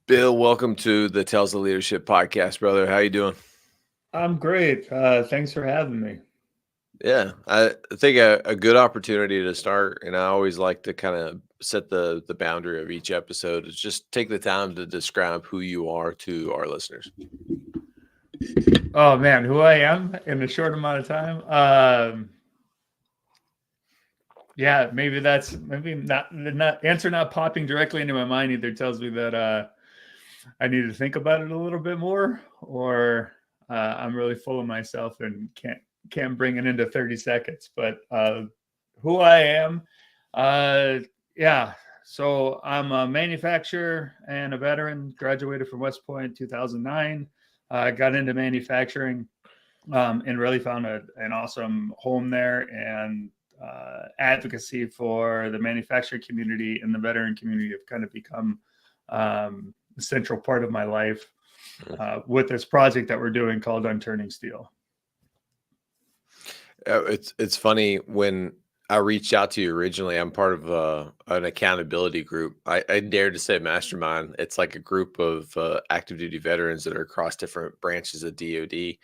Bill, welcome to the Tales of Leadership podcast, brother. How you doing? I'm great. Thanks for having me. Yeah, I think a good opportunity to start, and I always like to kind of set the boundary of each episode is just take the time to describe who you are to our listeners. Oh man, who I am in a short amount of time. Yeah, maybe not answer not popping directly into my mind either tells me that I need to think about it a little bit more, or I'm really full of myself and can't bring it into 30 seconds. But who I am, yeah. So I'm a manufacturer and a veteran. Graduated from West Point 2009. Got into manufacturing and really found an awesome home there, and advocacy for the manufacturing community and the veteran community have kind of become a central part of my life with this project that we're doing called Unturning Steel. It's funny when I reached out to you originally. I'm part of an accountability group. I dare to say mastermind. It's like a group of active duty veterans that are across different branches of DoD.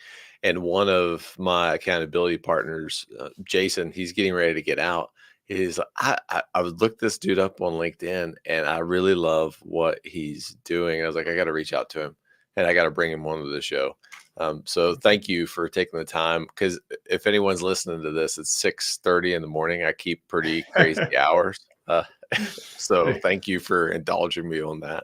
And one of my accountability partners, Jason, he's getting ready to get out. He's I would look this dude up on LinkedIn, and I really love what he's doing. I was like, I got to reach out to him, and I got to bring him onto the show. So thank you for taking the time, because if anyone's listening to this, it's 6:30 in the morning. I keep pretty crazy hours. So thank you for indulging me on that.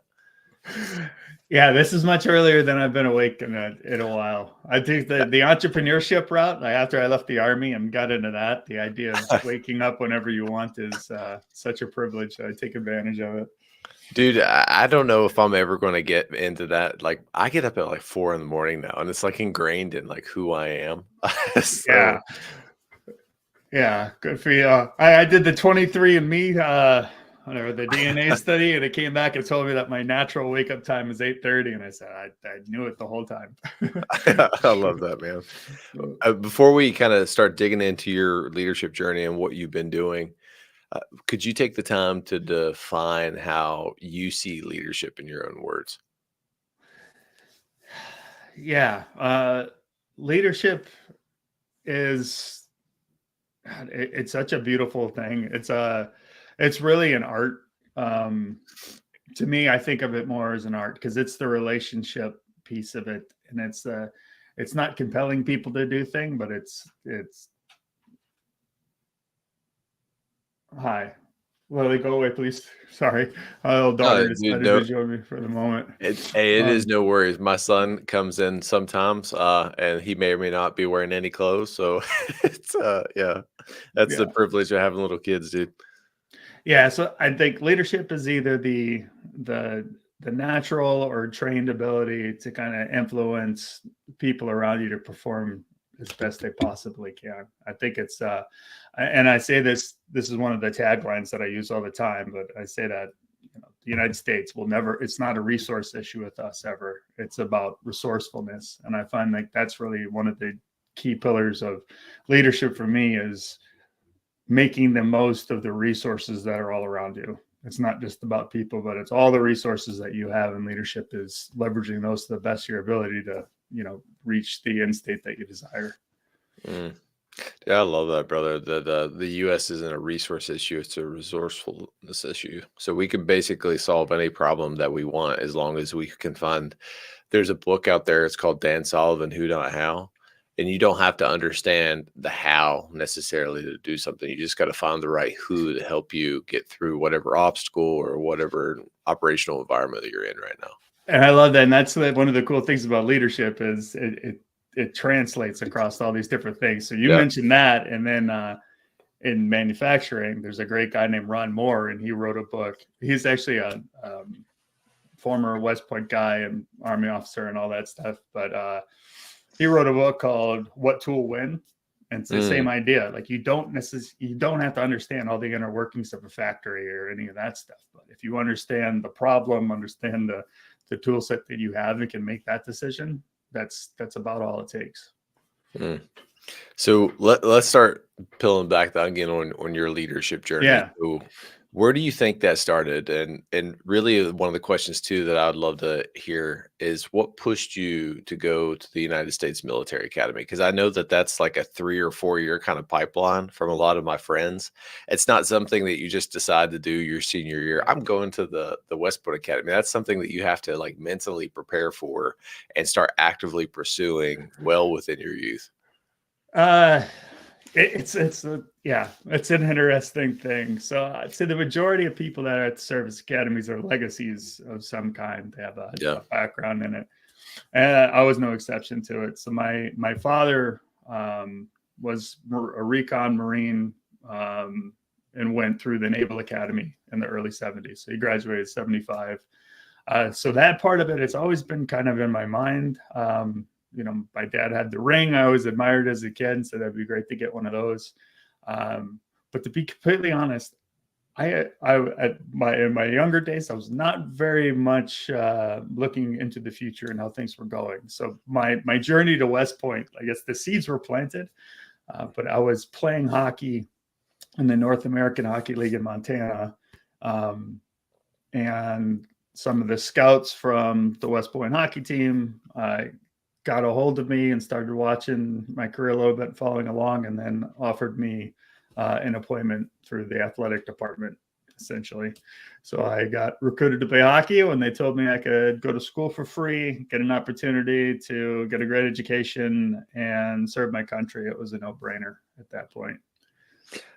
Yeah, this is much earlier than I've been awake in a while. I think the entrepreneurship route, after I left the Army and got into that, the idea of waking up whenever you want is such a privilege. I take advantage of it. Dude, I don't know if I'm ever going to get into that. Like, I get up at like 4 in the morning now, and it's like ingrained in like who I am. So, yeah, good for you. I did the 23andMe, whatever, the DNA study, and it came back and told me that my natural wake up time is 8:30, and I said I knew it the whole time. I love that, man. Before we kind of start digging into your leadership journey and what you've been doing, could you take the time to define how you see leadership in your own words? Yeah, leadership is it's such a beautiful thing. It's really an art. To me, I think of it more as an art because it's the relationship piece of it, and it's not compelling people to do things, but it's hi. Lily, go away, please. Sorry. My little daughter decided to join me for the moment. It is no worries. My son comes in sometimes, and he may or may not be wearing any clothes. So it's that's the privilege of having little kids, dude. Yeah. So I think leadership is either the natural or trained ability to kind of influence people around you to perform as best they possibly can. I think it's and I say this is one of the taglines that I use all the time, but I say that the United States will never, it's not a resource issue with us ever. It's about resourcefulness. And I find like that's really one of the key pillars of leadership for me is making the most of the resources that are all around you. It's not just about people, but it's all the resources that you have, and leadership is leveraging those to the best of your ability to, reach the end state that you desire. Yeah, I love that, brother. The U.S. isn't a resource issue; it's a resourcefulness issue. So we can basically solve any problem that we want as long as we can find. There's a book out there. It's called Dan Sullivan, Who Not How, and you don't have to understand the how necessarily to do something. You just got to find the right who to help you get through whatever obstacle or whatever operational environment that you're in right now. And I love that. And that's one of the cool things about leadership is it translates across all these different things. So you mentioned that. And then in manufacturing, there's a great guy named Ron Moore, and he wrote a book. He's actually a former West Point guy and Army officer and all that stuff. But he wrote a book called What Tool Win. And it's the same idea. Like you don't have to understand all the inner workings of a factory or any of that stuff. But if you understand the problem, understand the tool set that you have and can make that decision, that's about all it takes. So let's start peeling back the onion on your leadership journey. Yeah. So Where do you think that started? And really one of the questions too that I would love to hear is what pushed you to go to the United States Military Academy? Because I know that that's like a 3 or 4 year kind of pipeline from a lot of my friends. It's not something that you just decide to do your senior year. I'm going to the West Point Academy. That's something that you have to like mentally prepare for and start actively pursuing well within your youth. Uh, it's an interesting thing. So I'd say the majority of people that are at the service academies are legacies of some kind. They have a background in it, and I was no exception to it. So my father was a recon Marine and went through the Naval Academy in the early 70s. So he graduated 75. So that part of it has always been kind of in my mind. My dad had the ring. I always admired as a kid and said that'd be great to get one of those. But to be completely honest, in my younger days, I was not very much looking into the future and how things were going. So my journey to West Point, I guess the seeds were planted, but I was playing hockey in the North American Hockey League in Montana, and some of the scouts from the West Point hockey team got a hold of me and started watching my career a little bit, following along, and then offered me an appointment through the athletic department, essentially. So I got recruited to play hockey when they told me I could go to school for free, get an opportunity to get a great education and serve my country. It was a no-brainer at that point.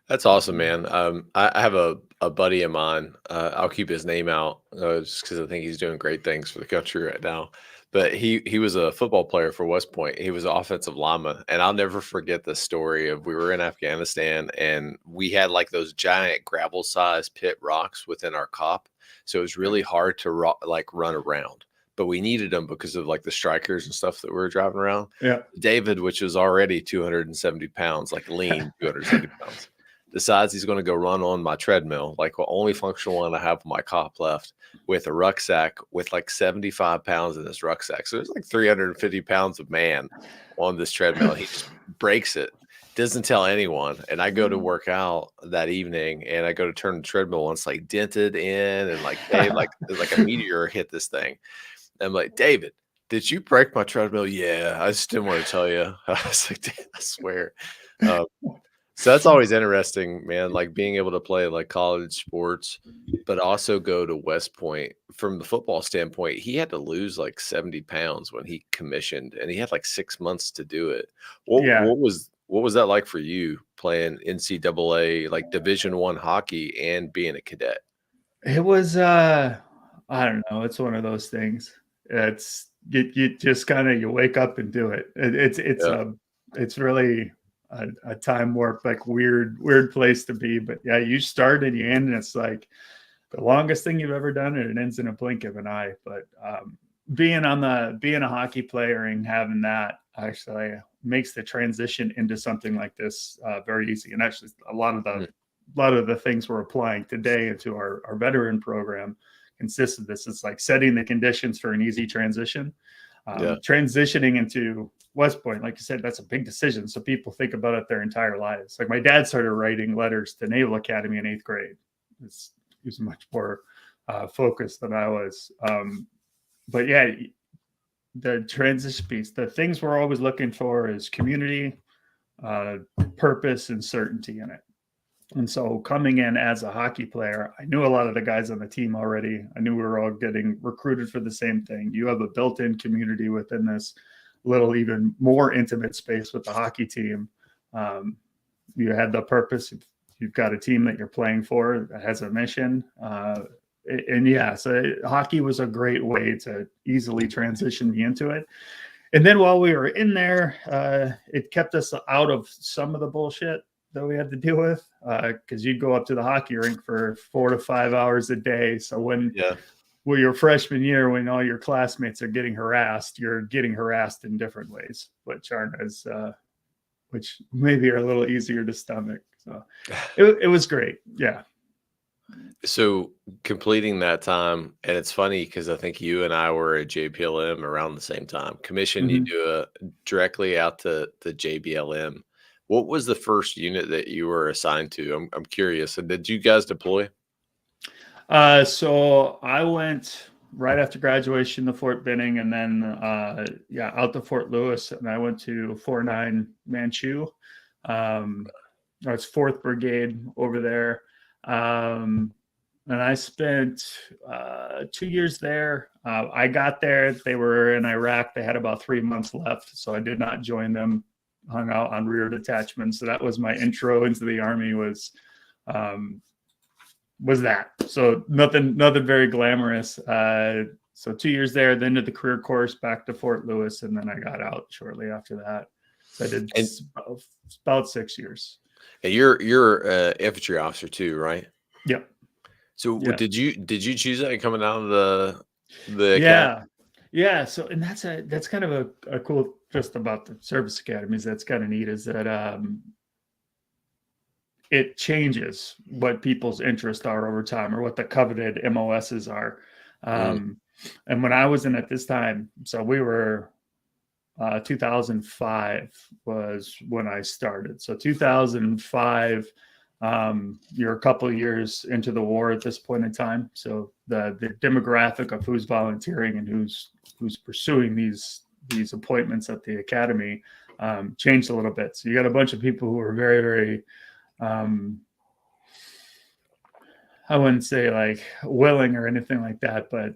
That's awesome, man. I have a buddy of mine. I'll keep his name out just because I think he's doing great things for the country right now. But he was a football player for West Point. He was an offensive lineman, and I'll never forget the story of we were in Afghanistan and we had like those giant gravel-sized pit rocks within our cop, so it was really hard to run around. But we needed them because of like the strikers and stuff that we were driving around. Yeah, David, which was already 270 pounds, like lean 270 pounds, decides he's going to go run on my treadmill, like the only functional one I have on my cop left, with a rucksack with like 75 pounds in this rucksack. So there's like 350 pounds of man on this treadmill. He just breaks it, doesn't tell anyone. And I go to work out that evening and I go to turn the treadmill and it's like dented in and like, hey, like a meteor hit this thing. And I'm like, David, did you break my treadmill? Yeah, I just didn't want to tell you. I was like, I swear. So that's always interesting, man, like being able to play like college sports, but also go to West Point. From the football standpoint, he had to lose like 70 pounds when he commissioned, and he had like 6 months to do it. What was that like for you playing NCAA, like Division I hockey and being a cadet? It was, I don't know. It's one of those things. It's you just kind of, you wake up and do it. It's really a time warp, like weird place to be. But yeah, you start and you end, and it's like the longest thing you've ever done, and it ends in a blink of an eye. But being a hockey player and having that actually makes the transition into something like this very easy. And actually, a lot of the things we're applying today into our veteran program consists of this. It's like setting the conditions for an easy transition. Transitioning into West Point, like you said, that's a big decision. So people think about it their entire lives. Like my dad started writing letters to Naval Academy in 8th grade. He was much more focused than I was. But yeah, the transition piece, the things we're always looking for is community, purpose, and certainty in it. And so coming in as a hockey player, I knew a lot of the guys on the team already. I knew we were all getting recruited for the same thing. You have a built-in community within this little, even more intimate space with the hockey team. You had the purpose. You've got a team that you're playing for that has a mission. So hockey was a great way to easily transition me into it. And then while we were in there, it kept us out of some of the bullshit that we had to deal with, because you'd go up to the hockey rink for 4 to 5 hours a day. So when your freshman year, when all your classmates are getting harassed, you're getting harassed in different ways, which aren't as, which maybe are a little easier to stomach. So it was great. Yeah. So completing that time, and it's funny because I think you and I were at JPLM around the same time. Commission, you do directly out to the JBLM. What was the first unit that you were assigned to? I'm curious. And did you guys deploy? So I went right after graduation to Fort Benning, and then out to Fort Lewis, and I went to 49 Manchu. That's 4th Brigade over there. And I spent 2 years there. I got there. They were in Iraq. They had about 3 months left, so I did not join them. Hung out on rear detachments. So that was my intro into the Army. Was that. So nothing very glamorous. So 2 years there, then did the career course back to Fort Lewis, and then I got out shortly after that. So I did about 6 years. And you're an infantry officer too, right? Yep. So Yeah. did you choose that coming out of the academy? Yeah. So, and that's kind of a cool just about the service academies. That's kind of neat is that it changes what people's interests are over time, or what the coveted MOSs are. And when I was in at this time, so we were 2005 was when I started. So 2005, you're a couple of years into the war at this point in time. So the demographic of who's volunteering and who's pursuing these appointments at the academy changed a little bit. So you got a bunch of people who are very, very I wouldn't say like willing or anything like that, but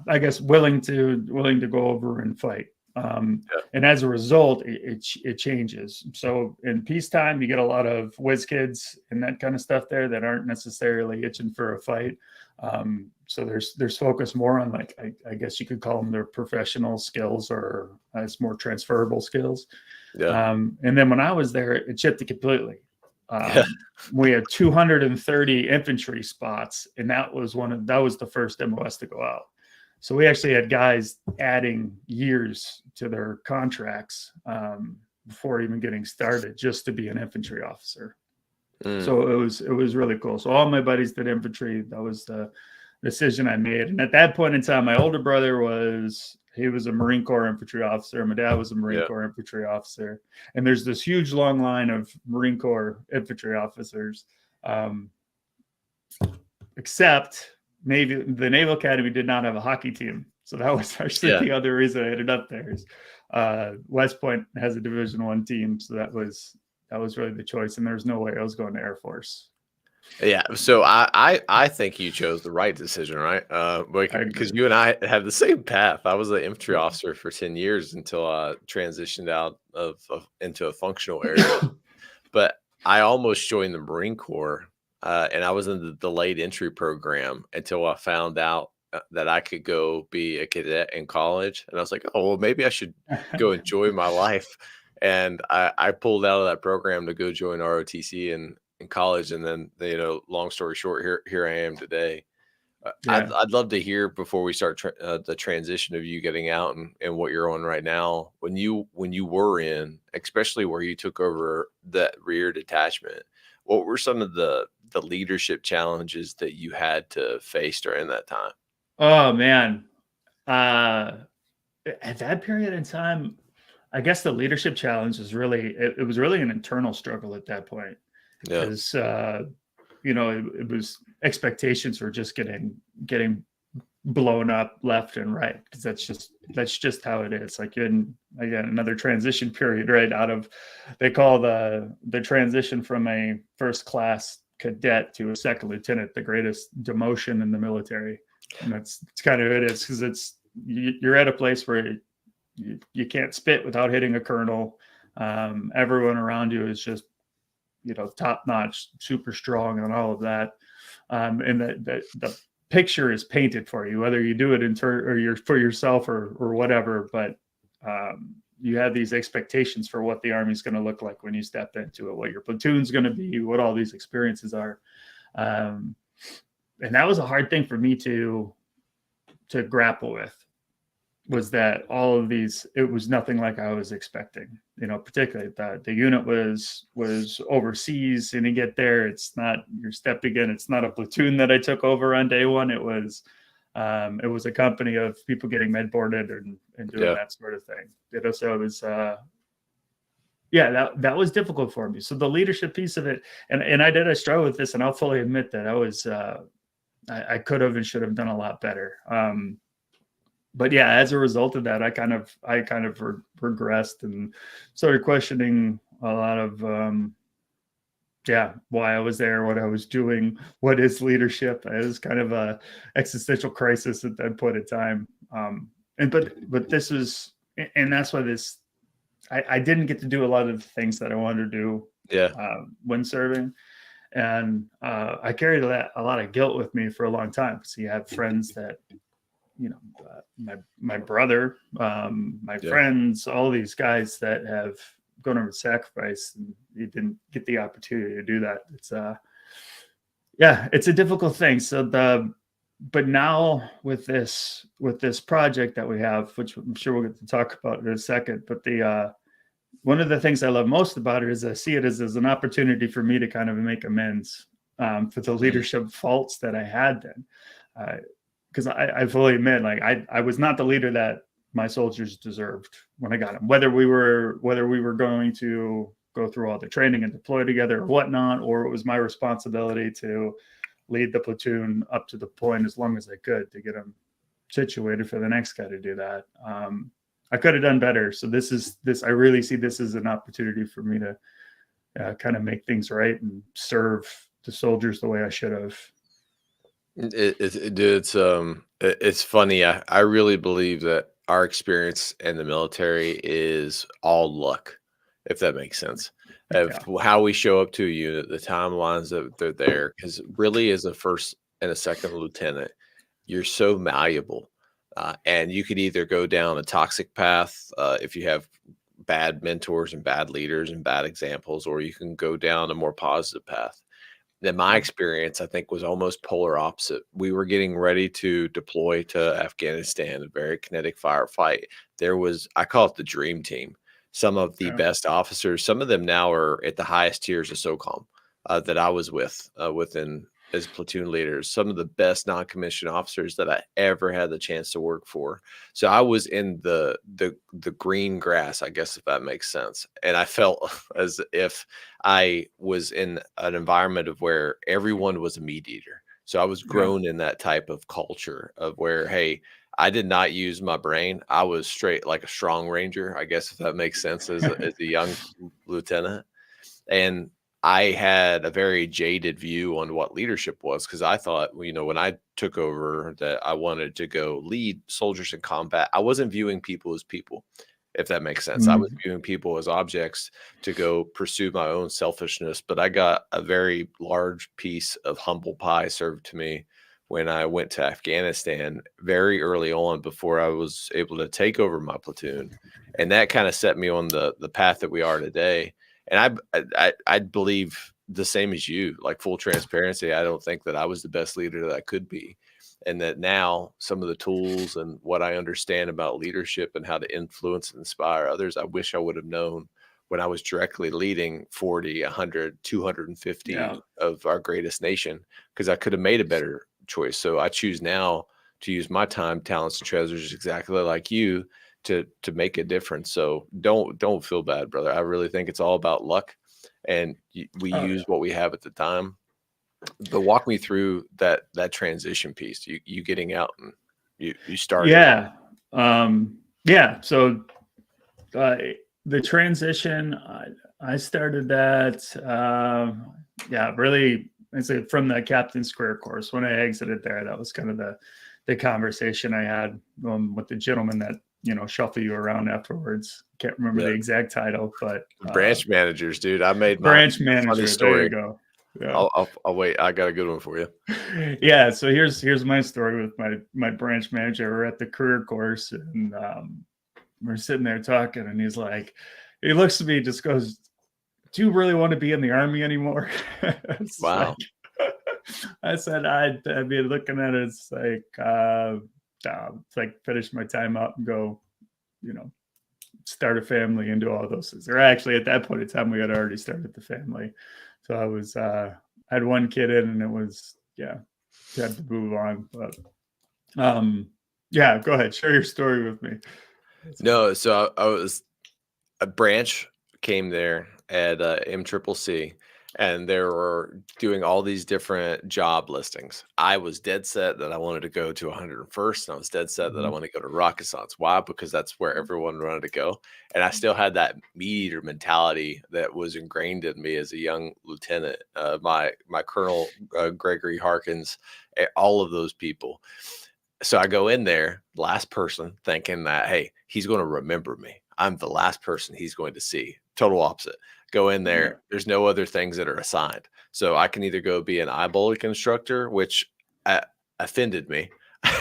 I guess willing to go over and fight. And as a result, it changes. So in peacetime, you get a lot of whiz kids and that kind of stuff there that aren't necessarily itching for a fight. So there's focus more on, like, I guess you could call them their professional skills, or it's more transferable skills. And then when I was there, it shifted completely. We had 230 infantry spots, and that was the first MOS to go out. So we actually had guys adding years to their contracts before even getting started, just to be an infantry officer. So it was really cool. So all my buddies did infantry. That was the decision I made. And at that point in time, my older brother was a Marine Corps infantry officer. My dad was a Marine Corps infantry officer. And there's this huge long line of Marine Corps infantry officers, except the Naval Academy did not have a hockey team. So that was actually the other reason I ended up there. West Point has a Division I team. So that was really the choice. And there's no way I was going to Air Force. Yeah. So I think you chose the right decision, right? Because you and I had the same path. I was an infantry officer for 10 years until I transitioned out into a functional area. But I almost joined the Marine Corps. And I was in the delayed entry program until I found out that I could go be a cadet in college. And I was like, oh, well, maybe I should go enjoy my life. And I pulled out of that program to go join ROTC in college. And then, long story short, here I am today. I'd love to hear, before we start the transition of you getting out and what you're on right now, when you were in, especially where you took over that rear detachment, what were some of the leadership challenges that you had to face during that time? Oh, man. At that period in time, I guess the leadership challenge is really, it was really an internal struggle at that point. Because, it was, expectations were just getting blown up left and right, because that's just how it is. Like, again, another transition period, right? They call the transition from a first class cadet to a second lieutenant the greatest demotion in the military. And it's kind of it is, because you're at a place where you can't spit without hitting a colonel. Everyone around you is just, top notch, super strong, and all of that. And the picture is painted for you, whether you do it or you're for yourself or whatever. But you have these expectations for what the Army's going to look like when you step into it, what your platoon's going to be, what all these experiences are. And that was a hard thing for me to grapple with, was that all of these, it was nothing like I was expecting, particularly that the unit was overseas, and you get there, you're stepping in, it's not a platoon that I took over on day one. It was a company of people getting med boarded and doing that sort of thing. So it was, that was difficult for me. So the leadership piece of it, and I struggle with this, and I'll fully admit that I was, I could have and should have done a lot better. But yeah, as a result of that, I kind of regressed and started questioning a lot of why I was there, what I was doing, what is leadership. It was kind of a existential crisis at that point in time. But this is, and that's why I didn't get to do a lot of the things that I wanted to do when serving. And I carried a lot of guilt with me for a long time. So you have friends that, my brother, my friends, all these guys that have gone over sacrifice, and you didn't get the opportunity to do that. It's it's a difficult thing. But now with this project that we have, which I'm sure we'll get to talk about in a second, but one of the things I love most about it is I see it as an opportunity for me to kind of make amends for the leadership faults that I had then. Because I fully admit, like I was not the leader that my soldiers deserved when I got them. Whether we were going to go through all the training and deploy together or whatnot, or it was my responsibility to lead the platoon up to the point as long as I could to get them situated for the next guy to do that. I could have done better. So I really see this as an opportunity for me to kind of make things right and serve the soldiers the way I should have. It's funny. I really believe that our experience in the military is all luck, if that makes sense. Of how we show up to a unit, the timelines that they're there. Because really, as a first and a second lieutenant, you're so malleable, and you could either go down a toxic path if you have bad mentors and bad leaders and bad examples, or you can go down a more positive path. In my experience, I think, was almost polar opposite. We were getting ready to deploy to Afghanistan, a very kinetic firefight. There was, I call it the dream team. Some of the best officers, some of them now are at the highest tiers of SOCOM that I was within as platoon leaders. Some of the best non-commissioned officers that I ever had the chance to work for. So I was in the green grass, I guess, if that makes sense. And I felt as if I was in an environment of where everyone was a meat eater. So I was grown in that type of culture of where, hey, I did not use my brain. I was straight like a strong ranger, I guess, if that makes sense, as a young lieutenant. And I had a very jaded view on what leadership was, because I thought, when I took over, that I wanted to go lead soldiers in combat. I wasn't viewing people as people, if that makes sense. I was viewing people as objects to go pursue my own selfishness. But I got a very large piece of humble pie served to me when I went to Afghanistan very early on, before I was able to take over my platoon. And that kind of set me on the path that we are today. And I believe the same as you, like, full transparency. I don't think that I was the best leader that I could be. And that now some of the tools and what I understand about leadership and how to influence and inspire others, I wish I would have known when I was directly leading 40, 100, 250 of our greatest nation, because I could have made a better choice. So I choose now to use my time, talents, and treasures exactly like you to make a difference. So don't feel bad, brother. I really think it's all about luck, and we use what we have at the time. But walk me through that transition piece. You getting out and you started. So the transition, I started that. Really, I said from the captain's career course. When I exited there, that was kind of the conversation I had with the gentleman that shuffle you around afterwards. Can't remember the exact title, but branch managers, dude. I made my branch manager. Funny story. There you go. Yeah. I'll wait. I got a good one for you. Yeah. So here's my story with my branch manager. We're at the career course, and we're sitting there talking, and he's like, he looks at me, just goes, "Do you really want to be in the Army anymore?" Wow. I said, I'd be looking at it. It's like finish my time up and go, start a family and do all those things. Or actually, at that point in time, we had already started the family. So I was, I had one kid in, and it was, had to move on. But go ahead, share your story with me. No, so I was, a branch came there at MCCC, and they were doing all these different job listings. I was dead set that I wanted to go to 101st, and I was dead set that I Mhm. want to go to Rocket Science. Why? Because that's where everyone wanted to go, and I still had that meat eater mentality that was ingrained in me as a young lieutenant. My Colonel Gregory Harkins, all of those people. So I go in there, last person, thinking that, hey, he's going to remember me. I'm the last person he's going to see. Total opposite. Go in Yeah. there. There's no other things that are assigned. So I can either go be an eyebolic instructor, which offended me,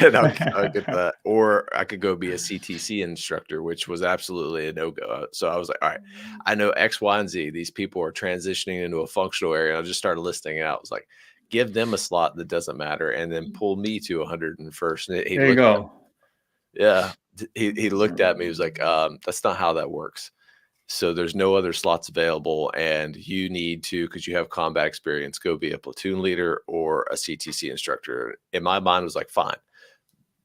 and I'll get that, or I could go be a CTC instructor, which was absolutely a no-go. So I was like, all right, I know X, Y, and Z. These people are transitioning into a functional area. And I just started listing it out. I was like, give them a slot that doesn't matter, and then pull me to 101st. And he There you looked at, go. yeah, he looked at me. He was like, that's not how that works. So there's no other slots available, and you need to, because you have combat experience, go be a platoon leader or a CTC instructor. In my mind, it was like, fine,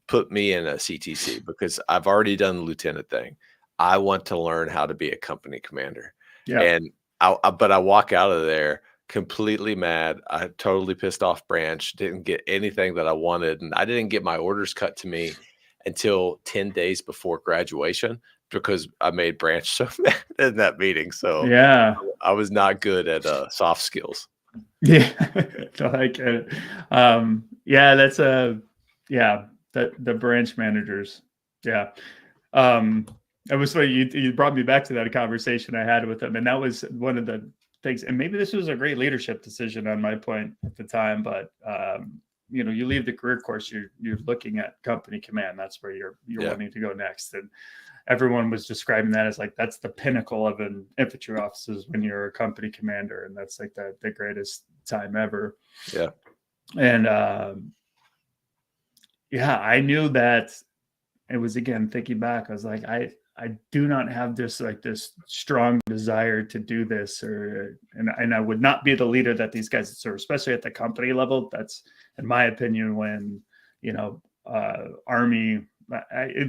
put me in a CTC because I've already done the lieutenant thing. I want to learn how to be a company commander. Yeah. And but I walk out of there completely mad. I totally pissed off Branch, didn't get anything that I wanted. And I didn't get my orders cut to me until 10 days before graduation because I made Branch so mad in that meeting. So Yeah. I was not good at soft skills. Yeah. I get it. Yeah, that's yeah, the branch managers. Yeah. It was funny, you brought me back to that conversation I had with them, and that was one of the things, and maybe this was a great leadership decision on my point at the time, but you know, you leave the career course, you're looking at company command. That's where you're Yeah. wanting to go next. And everyone was describing that as like, that's the pinnacle of an infantry officer is when you're a company commander, and that's like the greatest time ever. Yeah. And yeah, I knew that. It was, again, thinking back, I was like, I do not have this like this strong desire to do this, or and I would not be the leader that these guys serve, especially at the company level. That's, in my opinion, when, you know, Army.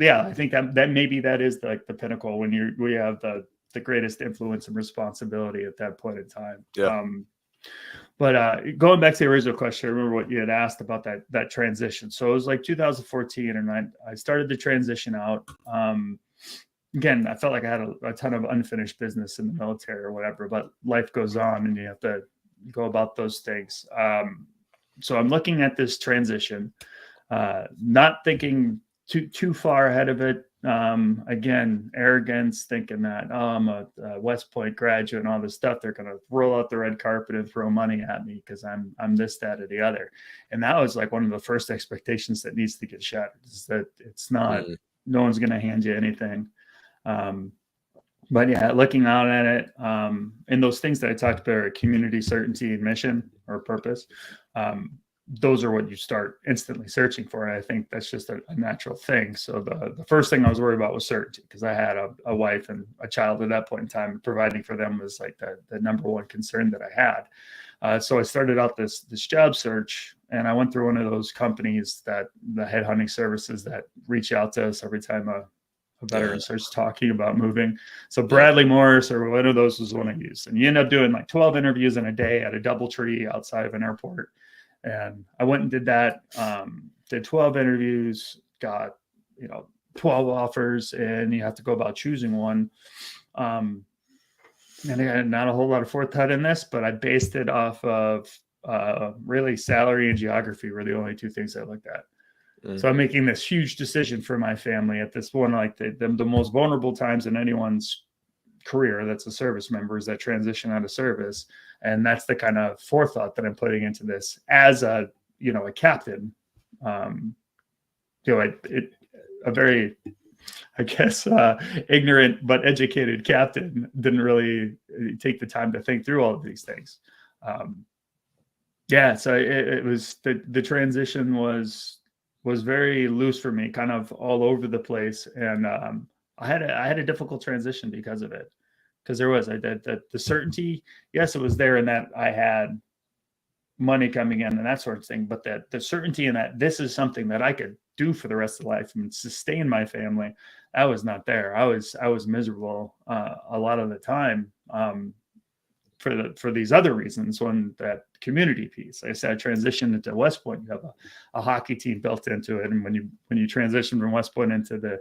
Yeah, I think that maybe that is like the pinnacle when we have the greatest influence and responsibility at that point in time. Yeah. But going back to the original question, I remember what you had asked about that transition. So it was like 2014, and I started the transition out. Again, I felt like I had a ton of unfinished business in the military or whatever, but life goes on, and you have to go about those things. So I'm looking at this transition, not thinking too far ahead of it. Again, arrogance, thinking that, oh, I'm a West Point graduate and all this stuff. They're going to roll out the red carpet and throw money at me because I'm this, that, or the other. And that was like one of the first expectations that needs to get shattered, is that it's not, no one's going to hand you anything. But yeah, looking out at it, and those things that I talked about are community, certainty, and mission or purpose. Those are what you start instantly searching for. And I think that's just a natural thing. So the first thing I was worried about was certainty, because I had a wife and a child at that point in time. Providing for them was like the number one concern that I had. So I started out this job search, and I went through one of those companies, that the headhunting services that reach out to us every time a veteran starts talking about moving. So Bradley Morris or one of those was the one I used. And you end up doing like 12 interviews in a day at a DoubleTree outside of an airport. And I went and did that, did 12 interviews, got, 12 offers, and you have to go about choosing one. And again, not a whole lot of forethought in this, but I based it off of really salary and geography were the only two things I looked at. So I'm making this huge decision for my family at this one, like the most vulnerable times in anyone's career that's a service member, is that transition out of service. And that's the kind of forethought that I'm putting into this as a captain. A very, I guess, ignorant but educated captain didn't really take the time to think through all of these things. So it was the transition was very loose for me, kind of all over the place. And I had a difficult transition because of it, because there was the certainty. Yes, it was there in that I had money coming in and that sort of thing, but the certainty in that this is something that I could do for the rest of life and sustain my family, that was not there. I was miserable a lot of the time. for these other reasons. One, that community piece. I said I transitioned into West Point. You have a hockey team built into it, and when you transition from West Point into the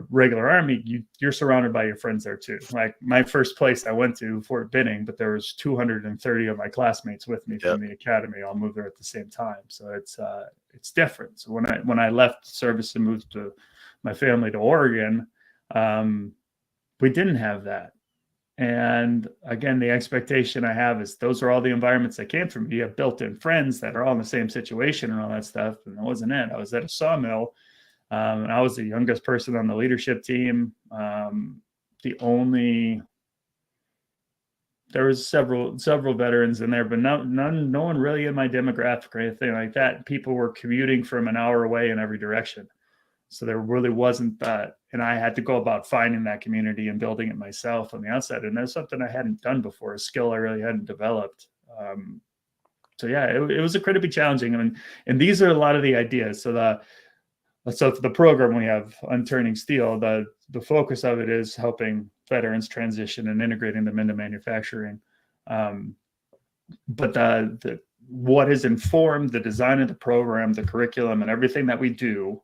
regular Army, you're surrounded by your friends there too. Like my first place I went to, Fort Benning, but there was 230 of my classmates with me from the academy. All moved there at the same time, so it's different. So when I left service and moved to my family to Oregon, we didn't have that. And again, the expectation I have is those are all the environments that came from me. You have built-in friends that are all in the same situation and all that stuff. And that wasn't it. I was at a sawmill, and I was the youngest person on the leadership team. There was several veterans in there, but no one really in my demographic or anything like that. People were commuting from an hour away in every direction. So there really wasn't that. And I had to go about finding that community and building it myself on the outside. And that's something I hadn't done before, a skill I really hadn't developed. So yeah, it was incredibly challenging. I mean, and these are a lot of the ideas. So for the program we have, Unturning Steel, the focus of it is helping veterans transition and integrating them into manufacturing. But what has informed the design of the program, the curriculum, and everything that we do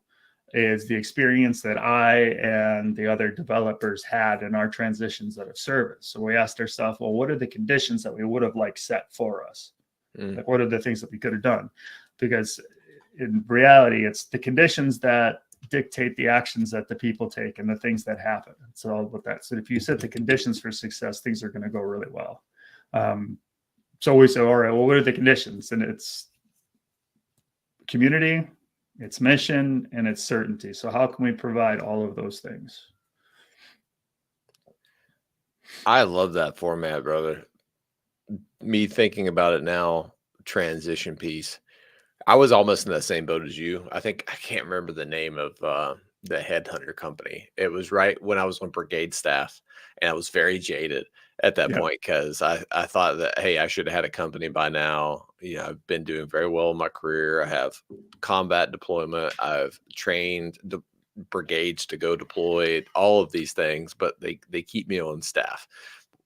is the experience that I and the other developers had in our transitions out of service. So we asked ourselves, well, what are the conditions that we would have set for us? Like, what are the things that we could have done? Because in reality, it's the conditions that dictate the actions that the people take and the things that happen. It's all about that. So if you set the conditions for success, things are going to go really well. So we say, all right, well, what are the conditions? And it's community, it's mission, and it's certainty. So how can we provide all of those things? I love that format, brother. Me thinking about it now, transition piece. I was almost in the same boat as you. I can't remember the name of the headhunter company. It was right when I was on brigade staff, and I was very jaded at that point because I thought that, hey, I should have had a company by now. You know, I've been doing very well in my career. I have combat deployment. I've trained the brigades to go deploy, all of these things, but they keep me on staff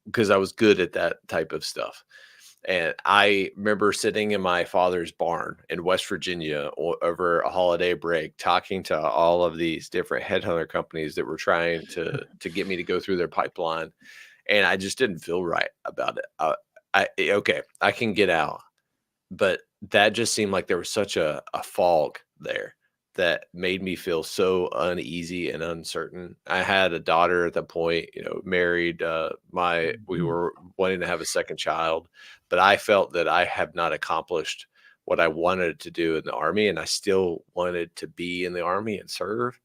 because I was good at that type of stuff. And I remember sitting in my father's barn in West Virginia over a holiday break, talking to all of these different headhunter companies that were trying to get me to go through their pipeline. And I just didn't feel right about it. Okay, I can get out, but that just seemed like there was such a fog there that made me feel so uneasy and uncertain. I had a daughter at that point, married. We were wanting to have a second child, but I felt that I have not accomplished what I wanted to do in the Army, and I still wanted to be in the Army and serve.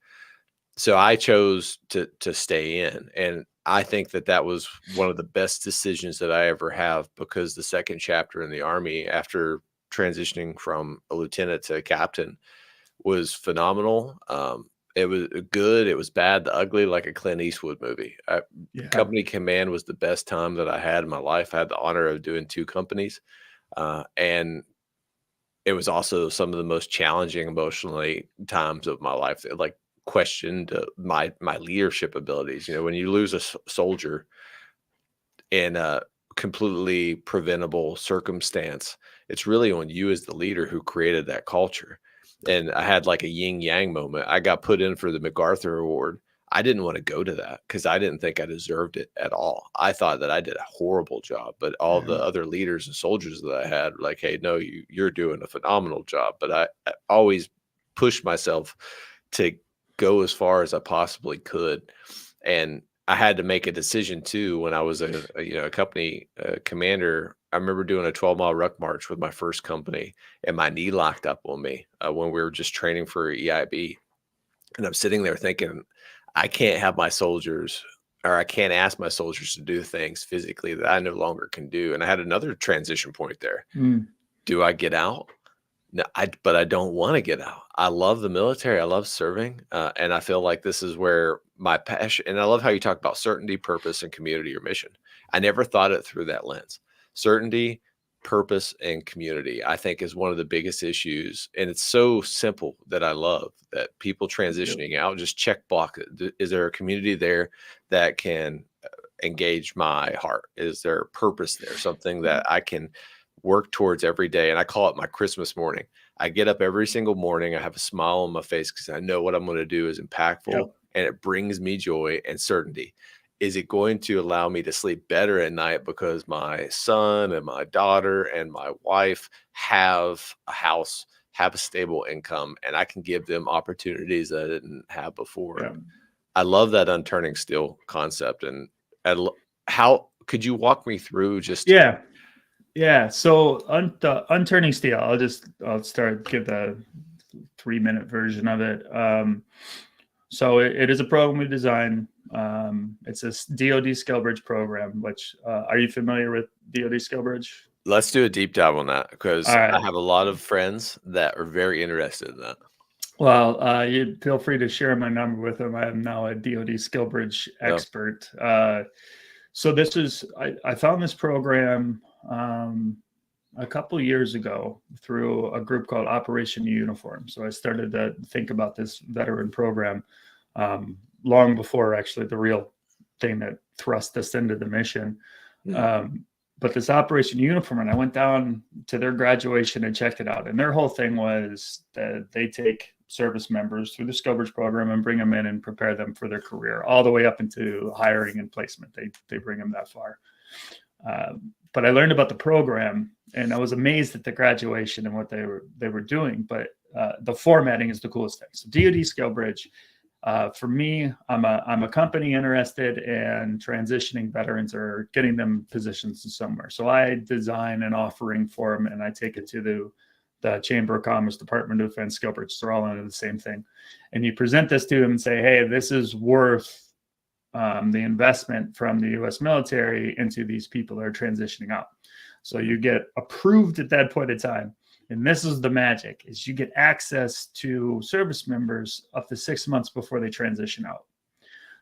So I chose to stay in, and I think that was one of the best decisions that I ever have, because the second chapter in the Army, after transitioning from a lieutenant to a captain, was phenomenal. It was good, it was bad, the ugly, like a Clint Eastwood movie. Company command was the best time that I had in my life. I had the honor of doing 2 companies, and it was also some of the most challenging emotionally times of my life. It questioned my leadership abilities. When you lose a soldier in a completely preventable circumstance, it's really on you as the leader who created that culture. And I had a yin yang moment. I got put in for the MacArthur Award. I didn't want to go to that because I didn't think I deserved it at all. I thought that I did a horrible job, but all the other leaders and soldiers that I had were like, hey, no, you're doing a phenomenal job. But I always pushed myself to go as far as I possibly could. And I had to make a decision too when I was a company commander. I remember doing a 12-mile ruck march with my first company, and my knee locked up on me when we were just training for EIB. And I'm sitting there thinking, I can't have my soldiers, or I can't ask my soldiers to do things physically that I no longer can do. And I had another transition point there. Do I get out? No, but I don't want to get out. I love the military. I love serving. And I feel like this is where my passion, and I love how you talk about certainty, purpose, and community or mission. I never thought it through that lens. Certainty, purpose, and community, I think, is one of the biggest issues. And it's so simple that I love that people transitioning out just check block it. Is there a community there that can engage my heart? Is there a purpose there? Something that I can work towards every day? And I call it my Christmas morning. I get up every single morning. I have a smile on my face because I know what I'm going to do is impactful, and it brings me joy and certainty. Is it going to allow me to sleep better at night because my son and my daughter and my wife have a house, have a stable income, and I can give them opportunities that I didn't have before? Yeah. I love that unturning steel concept. And how could you walk me through just? Yeah. So unturning steel, I'll give the 3-minute version of it. So it is a program we design. It's a DoD skill bridge program, which are you familiar with DoD skill bridge? Let's do a deep dive on that, because All right. I have a lot of friends that are very interested in that. Well, you feel free to share my number with them. I am now a DoD skill bridge expert. So I found this program a couple years ago through a group called Operation Uniform. So I started to think about this veteran program long before actually the real thing that thrust us into the mission. But this Operation Uniform, and I went down to their graduation and checked it out. And their whole thing was that they take service members through the skill bridge program and bring them in and prepare them for their career, all the way up into hiring and placement. They bring them that far. But I learned about the program, and I was amazed at the graduation and what they were doing. But the formatting is the coolest thing. So DoD skill bridge. For me, I'm a company interested in transitioning veterans or getting them positions somewhere. So I design an offering for them, and I take it to the Chamber of Commerce, Department of Defense, skill bridge. They're all under the same thing. And you present this to them and say, hey, this is worth the investment from the U.S. military into these people that are transitioning out. So you get approved at that point in time. And this is the magic, is you get access to service members up to 6 months before they transition out.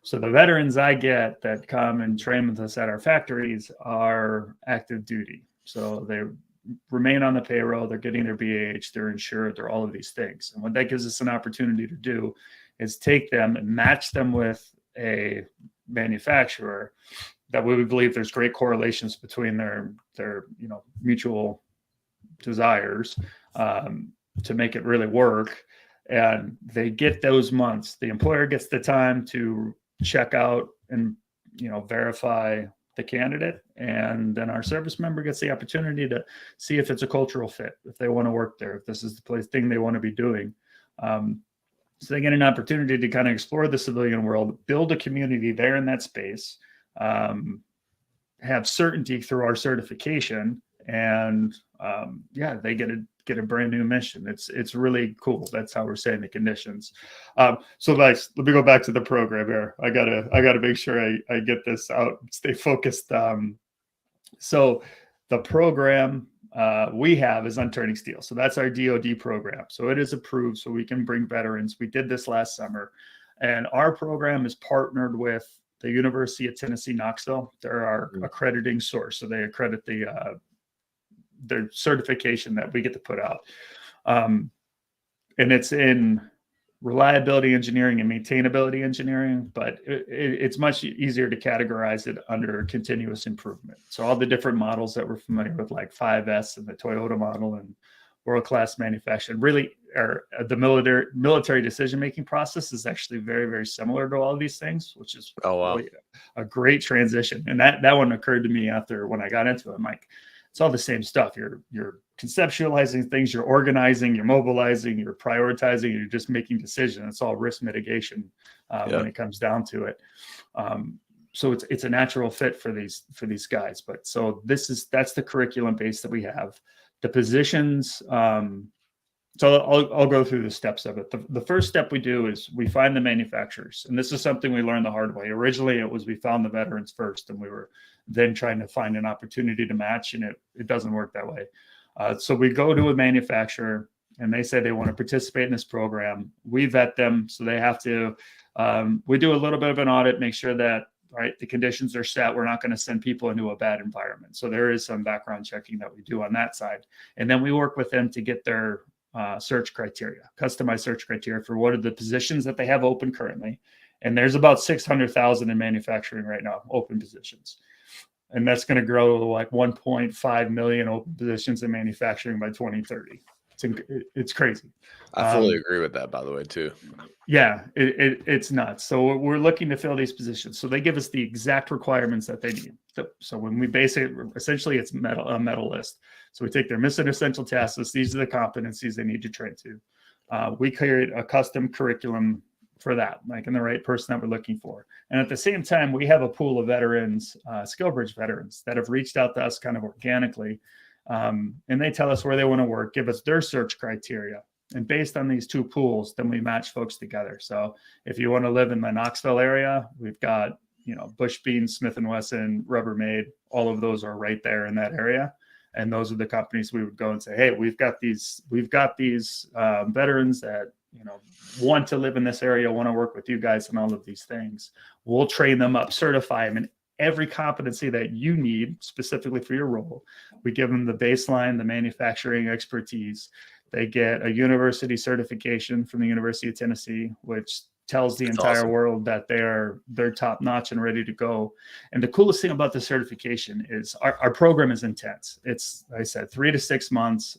So the veterans I get that come and train with us at our factories are active duty. So they remain on the payroll, they're getting their BAH, they're insured, they're all of these things. And what that gives us an opportunity to do is take them and match them with a manufacturer that we would believe there's great correlations between their mutual desires to make it really work. And they get those months. The employer gets the time to check out and verify the candidate, and then our service member gets the opportunity to see if it's a cultural fit, if they want to work there, if this is the thing they want to be doing. So they get an opportunity to kind of explore the civilian world, build a community there in that space, have certainty through our certification, and they get a brand new mission. It's really cool. That's how we're setting the conditions. So guys, let me go back to the program here. I gotta make sure I get this out, stay focused. So the program we have is Unturning Steel. So that's our DoD program. So it is approved, so we can bring veterans. We did this last summer, and our program is partnered with the University of Tennessee, Knoxville. They're our accrediting source. So they accredit their certification that we get to put out. And it's in reliability engineering and maintainability engineering, but it's much easier to categorize it under continuous improvement. So all the different models that we're familiar with, like 5S and the Toyota model and world-class manufacturing, really are the military decision-making process is actually very, very similar to all of these things, which is really a great transition. And that one occurred to me after when I got into it. I'm like, it's all the same stuff. You're conceptualizing things, you're organizing, you're mobilizing, you're prioritizing, you're just making decisions. It's all risk mitigation when it comes down to it. So it's a natural fit for these guys. But so that's the curriculum base that we have. The positions. So I'll go through the steps of it. The first step we do is we find the manufacturers, and this is something we learned the hard way. Originally, it was we found the veterans first, and we were then trying to find an opportunity to match, and it doesn't work that way. So we go to a manufacturer, and they say they want to participate in this program. We vet them, so they have to. We do a little bit of an audit, make sure that the conditions are set. We're not going to send people into a bad environment. So there is some background checking that we do on that side, and then we work with them to get their search criteria, customized search criteria for what are the positions that they have open currently. And there's about 600,000 in manufacturing right now, open positions. And that's going to grow to like 1.5 million open positions in manufacturing by 2030. It's crazy. I fully agree with that, by the way, too. Yeah, it's nuts. So we're looking to fill these positions. So they give us the exact requirements that they need. So when we base it, essentially it's a medal list. So we take their missing essential tasks list. These are the competencies they need to train to. We create a custom curriculum for that, like in the right person that we're looking for. And at the same time, we have a pool of veterans, SkillBridge veterans that have reached out to us kind of organically. And they tell us where they want to work, give us their search criteria. And based on these two pools, then we match folks together. So if you want to live in the Knoxville area, we've got, Bush Bean, Smith & Wesson, Rubbermaid, all of those are right there in that area. And those are the companies we would go and say, hey, we've got these veterans that, want to live in this area, want to work with you guys and all of these things. We'll train them up, certify them in every competency that you need specifically for your role. We give them the baseline, the manufacturing expertise. They get a university certification from the University of Tennessee, which tells the entire world that they're top notch and ready to go. And the coolest thing about the certification is our program is intense. It's, like I said, 3 to 6 months.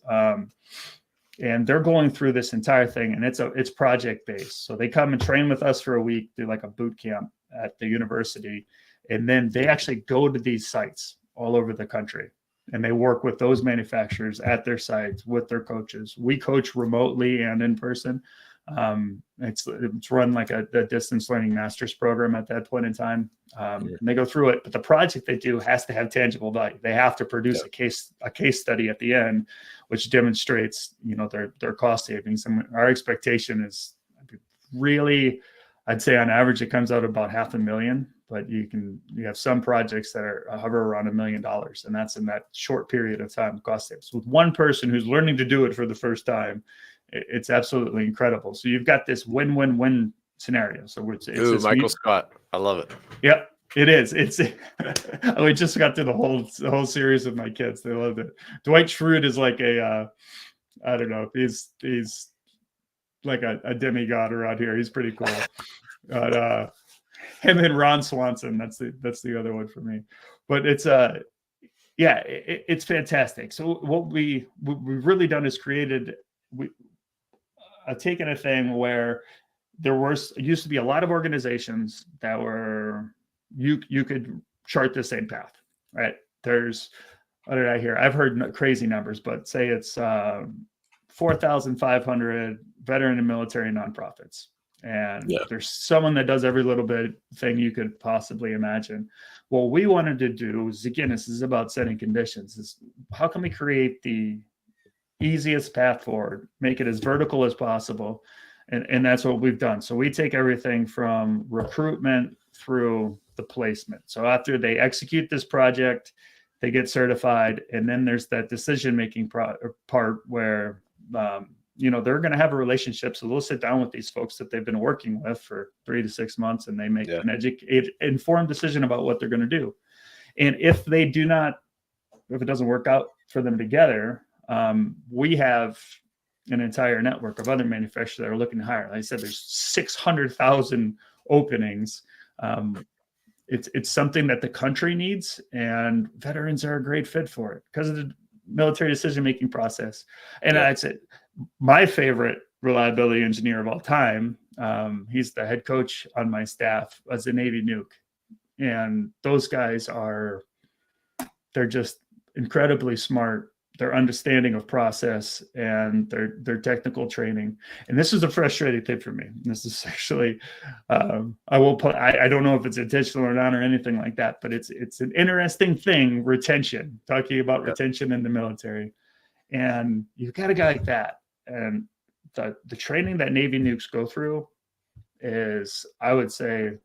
And they're going through this entire thing, and it's project based. So they come and train with us for a week, do like a boot camp at the university, and then they actually go to these sites all over the country, and they work with those manufacturers at their sites with their coaches. We coach remotely and in person. It's run like a distance learning master's program at that point in time. And they go through it, but the project they do has to have tangible value. They have to produce a case study at the end, which demonstrates, their cost savings. And our expectation is really, I'd say on average, it comes out about $500,000, but you have some projects that are hover around $1 million. And that's in that short period of time, cost savings. With one person who's learning to do it for the first time, it's absolutely incredible. So you've got this win-win-win scenario. So it's Michael Scott. I love it. Yep, it is. We just got through the whole series with my kids. They loved it. Dwight Schrute is like I don't know. He's like a demigod around here. He's pretty cool. But him and Ron Swanson, that's the other one for me. But it's it's fantastic. So what we've really done is taken a thing where there used to be a lot of organizations that were you could chart the same path, right? There's, what did I hear? I've heard crazy numbers, but say it's 4,500 veteran and military nonprofits, and there's someone that does every little bit thing you could possibly imagine. What we wanted to do is, again, this is about setting conditions. Is how can we create the easiest path forward, make it as vertical as possible. And that's what we've done. So we take everything from recruitment through the placement. So after they execute this project, they get certified. And then there's that decision-making part where, they're going to have a relationship. So they'll sit down with these folks that they've been working with for 3 to 6 months, and they make an informed decision about what they're going to do. And if it doesn't work out for them together, we have an entire network of other manufacturers that are looking to hire. Like I said, there's 600,000 openings. It's something that the country needs, and veterans are a great fit for it because of the military decision-making process. And I'd say my favorite reliability engineer of all time, he's the head coach on my staff as a Navy nuke. And those guys they're just incredibly smart. Their understanding of process and their technical training. And this is a frustrating thing for me. This is actually, I don't know if it's intentional or not or anything like that, but it's an interesting thing, retention, talking about retention in the military. And you've got a guy like that. And the training that Navy nukes go through is, I would say,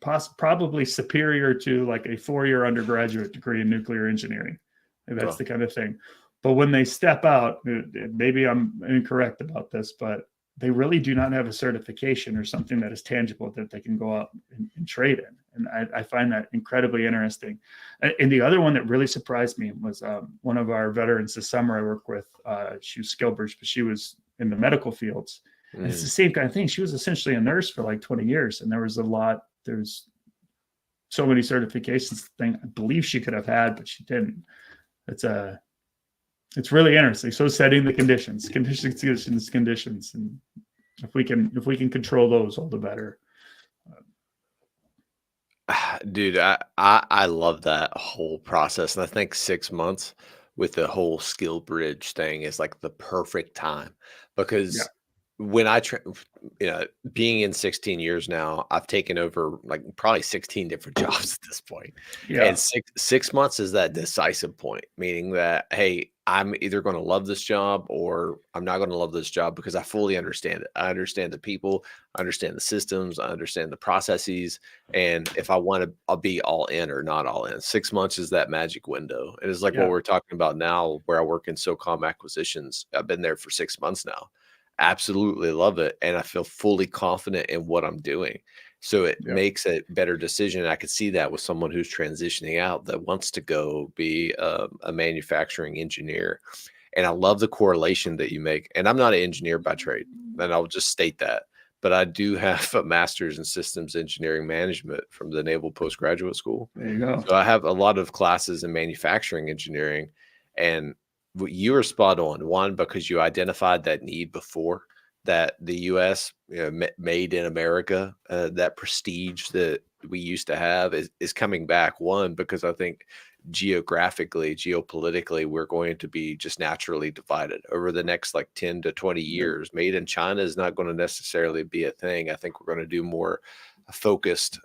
probably superior to like a 4-year undergraduate degree in nuclear engineering. That's the kind of thing. But when they step out, maybe I'm incorrect about this, but they really do not have a certification or something that is tangible that they can go out and trade in. And I find that incredibly interesting. And the other one that really surprised me was one of our veterans this summer I worked with. She was SkillBridge, but she was in the medical fields. And it's the same kind of thing. She was essentially a nurse for like 20 years. And there's so many certifications thing I believe she could have had, but she didn't. It's really interesting. So setting the conditions. And if we can control those, all the better. Dude, I love that whole process. And I think 6 months with the whole skill bridge thing is like the perfect time because when being in 16 years now, I've taken over like probably 16 different jobs at this point. Yeah. And 6 months is that decisive point, meaning that, hey, I'm either going to love this job or I'm not going to love this job because I fully understand it. I understand the people, I understand the systems, I understand the processes. And if I want to, I'll be all in or not all in. 6 months is that magic window. It is like what we're talking about now, where I work in SOCOM acquisitions. I've been there for 6 months now. Absolutely love it. And I feel fully confident in what I'm doing. So it makes a better decision. I could see that with someone who's transitioning out that wants to go be a manufacturing engineer. And I love the correlation that you make. And I'm not an engineer by trade, and I'll just state that. But I do have a master's in systems engineering management from the Naval Postgraduate School. There you go. So I have a lot of classes in manufacturing engineering, and you are spot on. One, because you identified that need before, that the U.S. Made in America, that prestige that we used to have is coming back. One, because I think geographically, geopolitically, we're going to be just naturally divided over the next like 10 to 20 years. Made in China is not going to necessarily be a thing. I think we're going to do more focused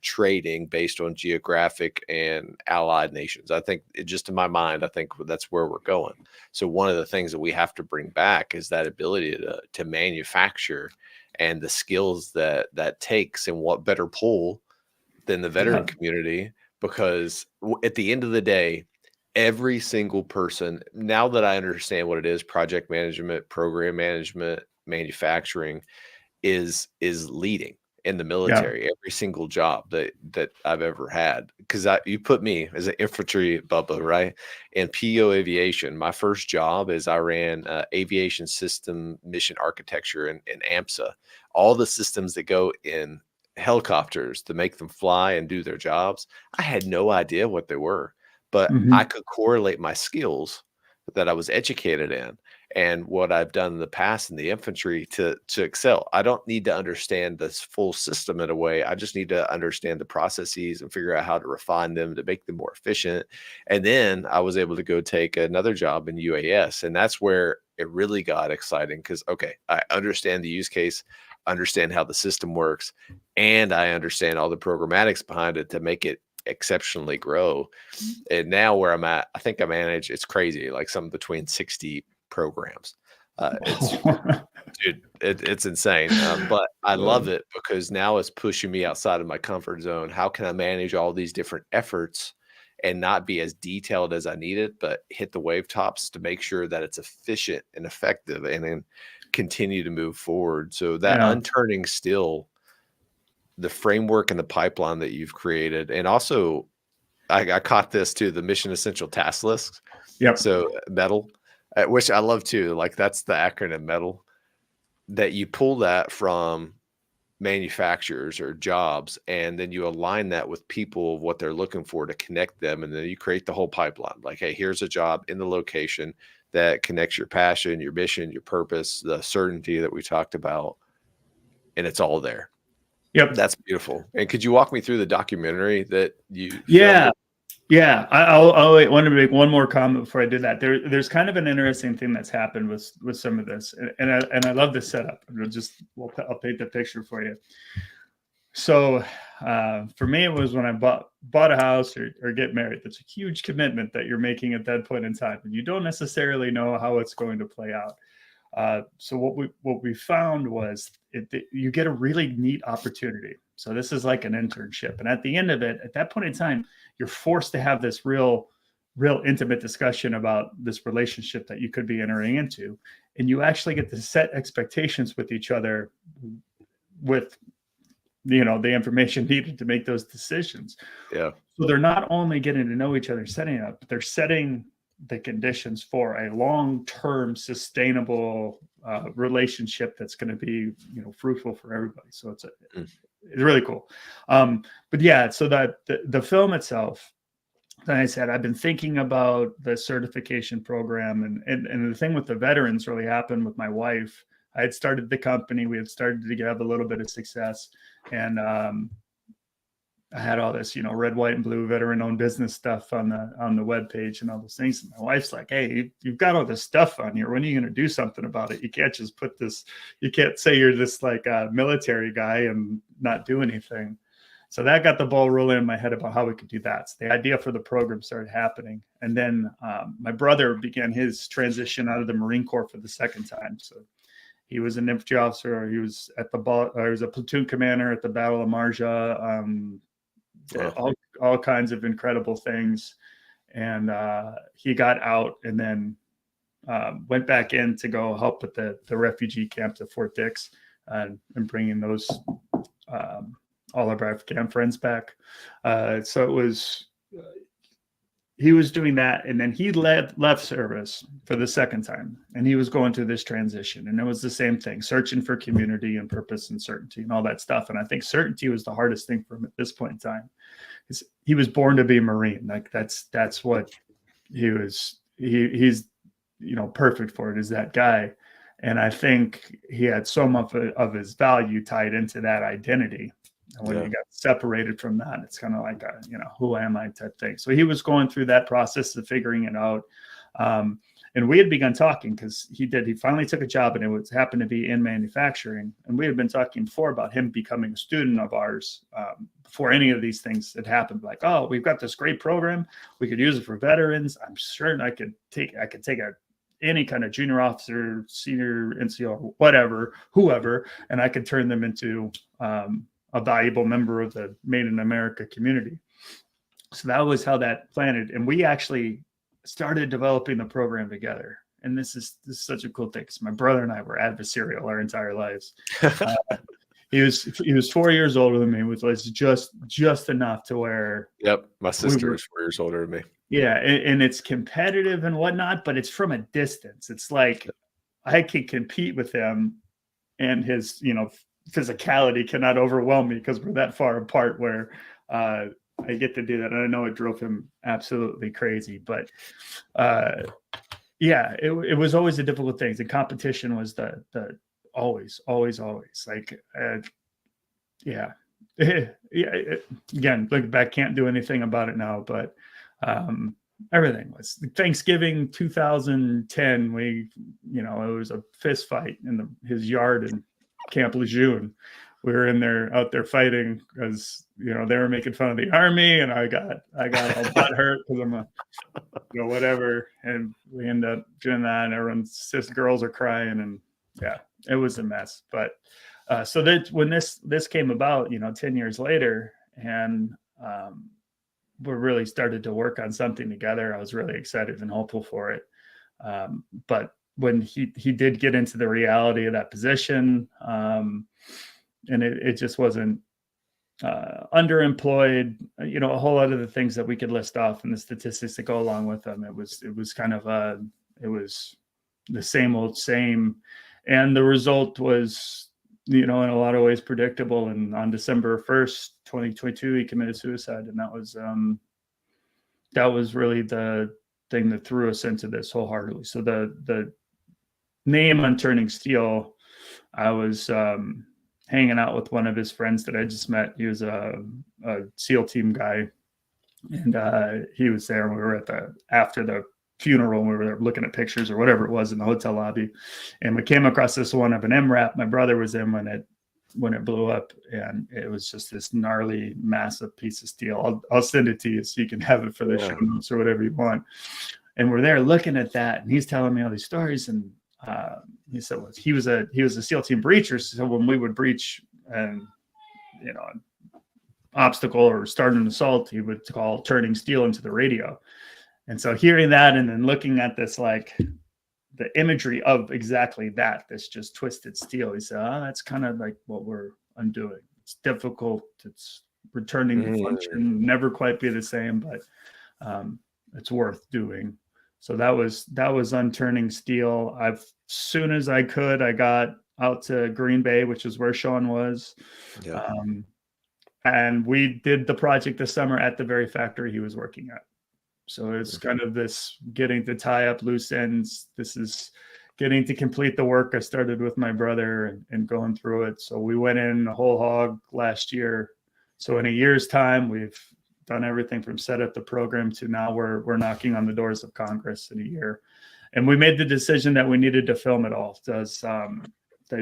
trading based on geographic and allied nations. I think just in my mind, I think that's where we're going. So one of the things that we have to bring back is that ability to manufacture and the skills that takes, and what better pull than the veteran community, because at the end of the day, every single person, now that I understand what it is, project management, program management, manufacturing is leading in the military, every single job that I've ever had. Because you put me as an infantry Bubba, right? In PO aviation, my first job is I ran aviation system mission architecture in AMSA. All the systems that go in helicopters to make them fly and do their jobs, I had no idea what they were, but I could correlate my skills that I was educated in and what I've done in the past in the infantry to excel. I don't need to understand this full system in a way. I just need to understand the processes and figure out how to refine them to make them more efficient. And then I was able to go take another job in UAS. And that's where it really got exciting because, okay, I understand the use case, understand how the system works, and I understand all the programmatics behind it to make it exceptionally grow. And now where I'm at, I think I manage, it's crazy, like some between 60 programs. It's insane. But I love it because now it's pushing me outside of my comfort zone. How can I manage all these different efforts and not be as detailed as I need it, but hit the wave tops to make sure that it's efficient and effective and then continue to move forward. So that unturning steel, the framework and the pipeline that you've created, and also I caught this too, the mission essential task list. So METAL, which I love too. Like that's the acronym METAL, that you pull that from manufacturers or jobs, and then you align that with people, what they're looking for to connect them. And then you create the whole pipeline. Like, hey, here's a job in the location that connects your passion, your mission, your purpose, the certainty that we talked about. And it's all there. That's beautiful. And could you walk me through the documentary that you filmed? I want to make one more comment before I do that. There's kind of an interesting thing that's happened with some of this, and I love this setup. I'll paint the picture for you. So for me, it was when I bought a house or get married. That's a huge commitment that you're making at that point in time, and you don't necessarily know how it's going to play out. So what we found was you get a really neat opportunity. So this is like an internship. And at the end of it, at that point in time, you're forced to have this real intimate discussion about this relationship that you could be entering into. And you actually get to set expectations with each other with, the information needed to make those decisions. So they're not only getting to know each other, setting it up, but they're setting the conditions for a long-term sustainable relationship that's going to be, fruitful for everybody. So it's really cool. But yeah, so that the film itself, then I said, I've been thinking about the certification program, and the thing with the veterans really happened with my wife. I had started the company. We had started to have a little bit of success, and I had all this, red, white, and blue veteran-owned business stuff on the webpage and all those things. And my wife's like, "Hey, you've got all this stuff on here. When are you going to do something about it? You can't just put this. You can't say you're this like military guy and not do anything." So that got the ball rolling in my head about how we could do that. So the idea for the program started happening, and then my brother began his transition out of the Marine Corps for the second time. So he was an infantry officer. He was he was a platoon commander at the Battle of Marja. All kinds of incredible things, and he got out and then went back in to go help with the refugee camps at Fort Dix and bringing those all of our Afghan friends back. So it was he was doing that, and then he left service for the second time, and he was going through this transition, and it was the same thing, searching for community and purpose and certainty and all that stuff. And I think certainty was the hardest thing for him at this point in time. He was born to be a Marine. Like that's what he was. He's perfect for it, is that guy. And I think he had so much of his value tied into that identity. And when he got separated from that, it's kind of like who am I type thing. So he was going through that process of figuring it out. And we had begun talking because he finally took a job, and it happened to be in manufacturing. And we had been talking before about him becoming a student of ours before any of these things had happened. Like, oh, we've got this great program. We could use it for veterans. I'm certain I could take any kind of junior officer, senior NCO, whatever, whoever, and I could turn them into a valuable member of the Made in America community. So that was how that planted. And we actually started developing the program together. And this is such a cool thing, because my brother and I were adversarial our entire lives. He was 4 years older than me, which was just enough to where. Yep, my sister is 4 years older than me. Yeah, and it's competitive and whatnot, but it's from a distance. It's like I can compete with him, and his physicality cannot overwhelm me because we're that far apart where I get to do that. And I know it drove him absolutely crazy, but it was always a difficult thing. The competition was the always like, again, look back, can't do anything about it now, but everything was Thanksgiving 2010. It was a fist fight in his yard in Camp Lejeune. We were out there fighting because they were making fun of the Army, and I got all butt hurt because I'm a whatever, and we end up doing that, and everyone's girls are crying, and it was a mess. But so that when this came about, 10 years later, and we really started to work on something together, I was really excited and hopeful for it. But when he did get into the reality of that position, and it just wasn't underemployed, a whole lot of the things that we could list off and the statistics that go along with them. It was kind of it was the same old same, and the result was, in a lot of ways predictable. And on December 1st, 2022, he committed suicide, and that was really the thing that threw us into this wholeheartedly. So the name Unturning Steel, I was hanging out with one of his friends that I just met. He was a SEAL team guy, and he was there. We were after the funeral, and we were looking at pictures or whatever it was in the hotel lobby, and we came across this one of an MRAP. My brother was in when it blew up, and it was just this gnarly, massive piece of steel. I'll send it to you so you can have it for the show notes or whatever you want. And we're there looking at that, and he's telling me all these stories. And he said he was a SEAL team breacher. So when we would breach and an obstacle or start an assault, he would call turning steel into the radio. And so hearing that, and then looking at this, like the imagery of exactly that, this just twisted steel, he said, that's kind of like what we're undoing. It's difficult. It's returning to function, never quite be the same, but it's worth doing. So that was Unturning Steel. Soon as I could, I got out to Green Bay, which is where Sean was. Yeah. And we did the project this summer at the very factory he was working at. So it's kind of this getting to tie up loose ends. This is getting to complete the work I started with my brother and going through it. So we went in a whole hog last year. So in a year's time, we've done everything from set up the program to now we're knocking on the doors of Congress in a year. And we made the decision that we needed to film it all.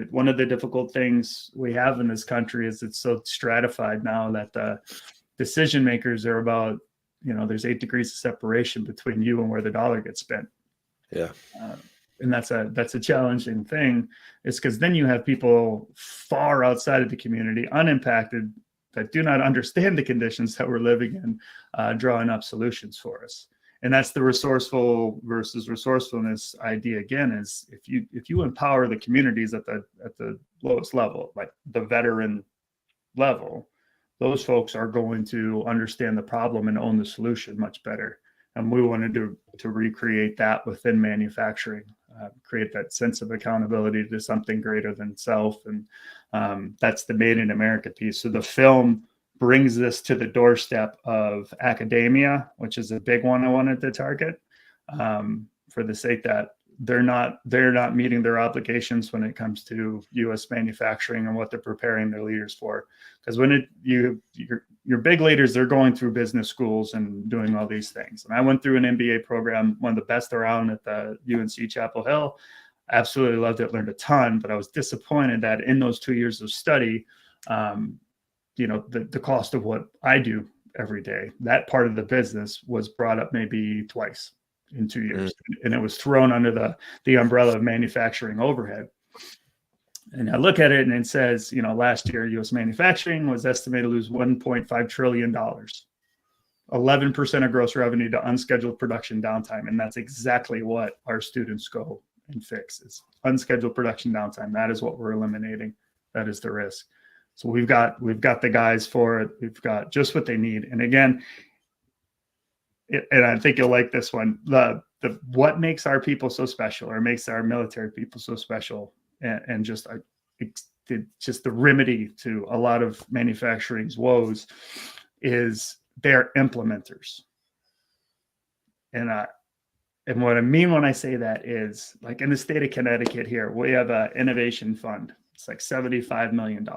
One of the difficult things we have in this country is it's so stratified now that the decision makers are about, there's 8 degrees of separation between you and where the dollar gets spent. Yeah. And that's a challenging thing, is because then you have people far outside of the community, unimpacted, that do not understand the conditions that we're living in, drawing up solutions for us. And that's the resourceful versus resourcefulness idea again, is if you empower the communities at the lowest level, like the veteran level, those folks are going to understand the problem and own the solution much better. And we wanted to recreate that within manufacturing, create that sense of accountability to something greater than self. And that's the Made in America piece. So the film brings this to the doorstep of academia, which is a big one I wanted to target, for the sake that they're not meeting their obligations when it comes to U.S. manufacturing and what they're preparing their leaders for. Because when your big leaders, they're going through business schools and doing all these things. And I went through an MBA program, one of the best around at the UNC Chapel Hill. Absolutely loved it, learned a ton, but I was disappointed that in those 2 years of study, the cost of what I do every day, that part of the business was brought up maybe twice in 2 years. And it was thrown under the umbrella of manufacturing overhead. And I look at it and it says, last year, U.S. manufacturing was estimated to lose $1.5 trillion, 11% of gross revenue to unscheduled production downtime. And that's exactly what our students go and fix. It's unscheduled production downtime. That is what we're eliminating. That is the risk. So we've got the guys for it. We've got just what they need. And again, and I think you'll like this one. What makes our people so special, or makes our military people so special, and just the remedy to a lot of manufacturing's woes, is they're implementers. And what I mean when I say that is, like in the state of Connecticut here, we have an innovation fund. It's like $75 million,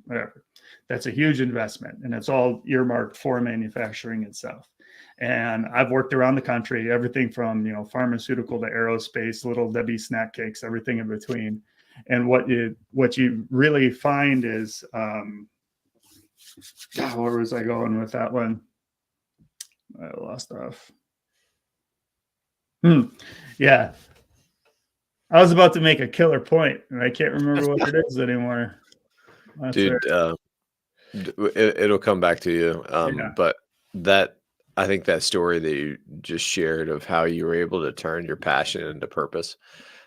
whatever. That's a huge investment, and it's all earmarked for manufacturing itself. And I've worked around the country, everything from, pharmaceutical to aerospace, little Debbie snack cakes, everything in between. And what you really find is, where was I going with that one? I lost off. Yeah. I was about to make a killer point, and I can't remember what it is anymore. Dude, it'll come back to you. But I think that story that you just shared of how you were able to turn your passion into purpose,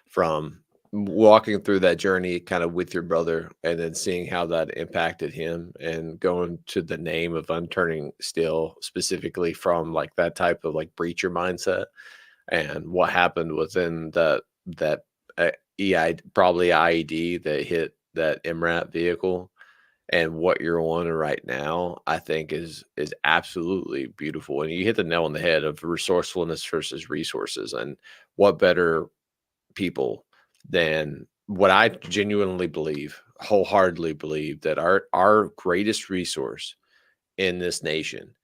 from walking through that journey kind of with your brother, and then seeing how that impacted him, and going to the name of Unturning Steel specifically from like that type of like breacher mindset, and what happened within that probably IED that hit that MRAP vehicle, and what you're on right now, I think is absolutely beautiful. And you hit the nail on the head of resourcefulness versus resources. And what better people than what I genuinely believe, wholeheartedly believe, that our greatest resource in this nation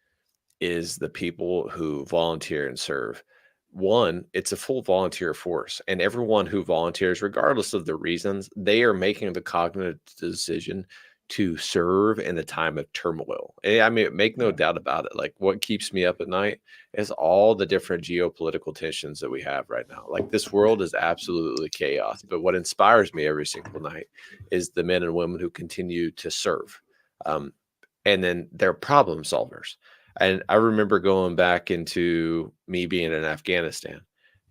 is the people who volunteer and serve. One, it's a full volunteer force, and everyone who volunteers, regardless of the reasons, they are making the cognitive decision to serve in the time of turmoil. I mean, make no doubt about it. Like, what keeps me up at night is all the different geopolitical tensions that we have right now. Like, this world is absolutely chaos, but what inspires me every single night is the men and women who continue to serve. And then they're problem solvers. And I remember going back into me being in Afghanistan.